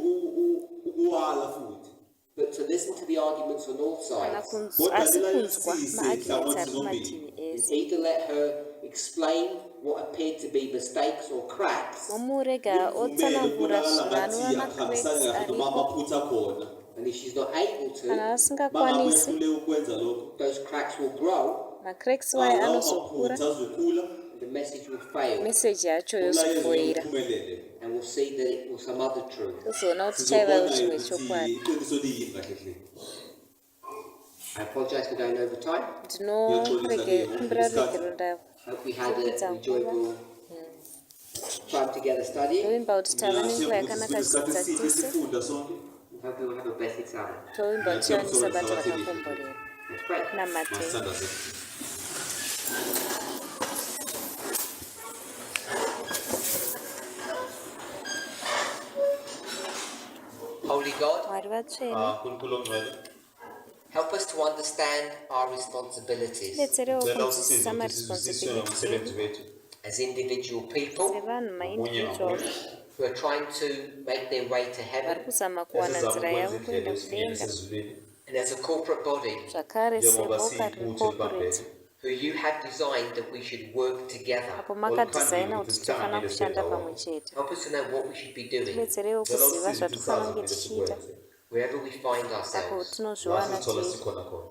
ukuwala futhi but to listen to the arguments on all kana sides. asi kunzwa maarguments ari kumativi And ese either let her explain what appeared to be mistakes or cracks, momurega otsanangura zvinhu anova macracks aripo maphutha khona and if she's not able to, kana asingakwanisi bangakwethule ukwenza lokho those cracks will grow macracks wayo lawo anozokura maphutha azokula and the message will fail, meseji yacho umlayezo yozofoira uphumelele and we'll see that it was some other truth. tozoona kuti chaivayo chimwe ukuthi chokwadi iqiniso liyini kahle hle I apologize for going over time. ndinokumbira rugero ndavo Hope we had an enjoyable time together studying. tovimba kuti tava nenguva yakanaka dzidza tese sifunda sonke Hope we will have a blessed exam. tovimba kuti tiwanisa bata rakakomborera Let's pray. namatei masandaze Holy God, mwari vatsvene nkulunkulu ongcwele help us to understand our responsibilities tidetserewo cela kunzwisisa usize ukuthi sizwisise maresponsibility ngomsebenzi edu wethu as individual people sevanhu maindividuals who are trying to make their way to vari heaven, kuzama kuwana nzira yavo kuenda kudenga ezulwini and as a corporate body zvakare njengoba seboka riri siyibutho corporate libambene who you have designed that we should work together. apo makadhizaina kuti tofanira kushanda pamwe chete Help us to know what we should be doing tidetserewo kuziva zvatofanira kunge tichiita wherever we find apo ourselves. tinozviwana vasitola tiri sikhona khona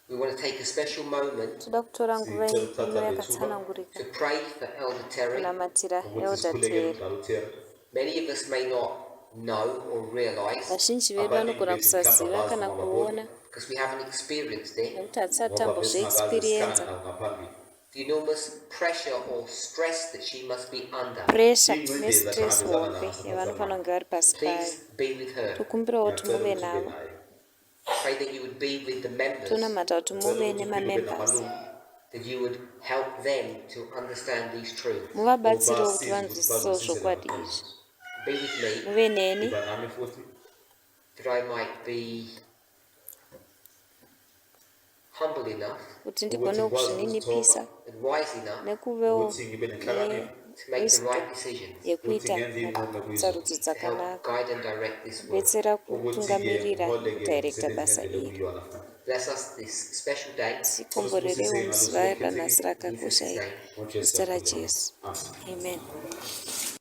We want to take a special moment toda kutora nguva ino yakatsanangurika to pray for Elder Terry. kunamatira ukuthi elder sikhuleke Terry nodalutera Many of us may not know or realize vazhinji vedu vanogona kusaziva kana kuona because we haven't experienced it, nekuti hatisatambozveexperienza ngaphambili the enormous pressure or stress that she must be under. pressure nestress hombe yavanofanira kunge vari pasi payo Please be with her. tokumbirawo kuti muve navo Pray that you would be with the members, tonamata kuti muve nemamembers that you would help them to understand these truths. muvabatsirewo kuti vanzwisisewo zvokwadi izvi Be with me muve neni iba nami futhi that I might be humble enough kuti ndigone kuzvininipisa and wise enough nekuvewo ukuthi ngibe nenhlakanipho to make the right decisions, yekuita tsarudzo to help dzakanaka guide and direct this work. kubetsera kutungamirira kudirecta basa iri Bless us this special day. tikomborerewo muziva ranhasi rakakosha iri muzita rajesu amen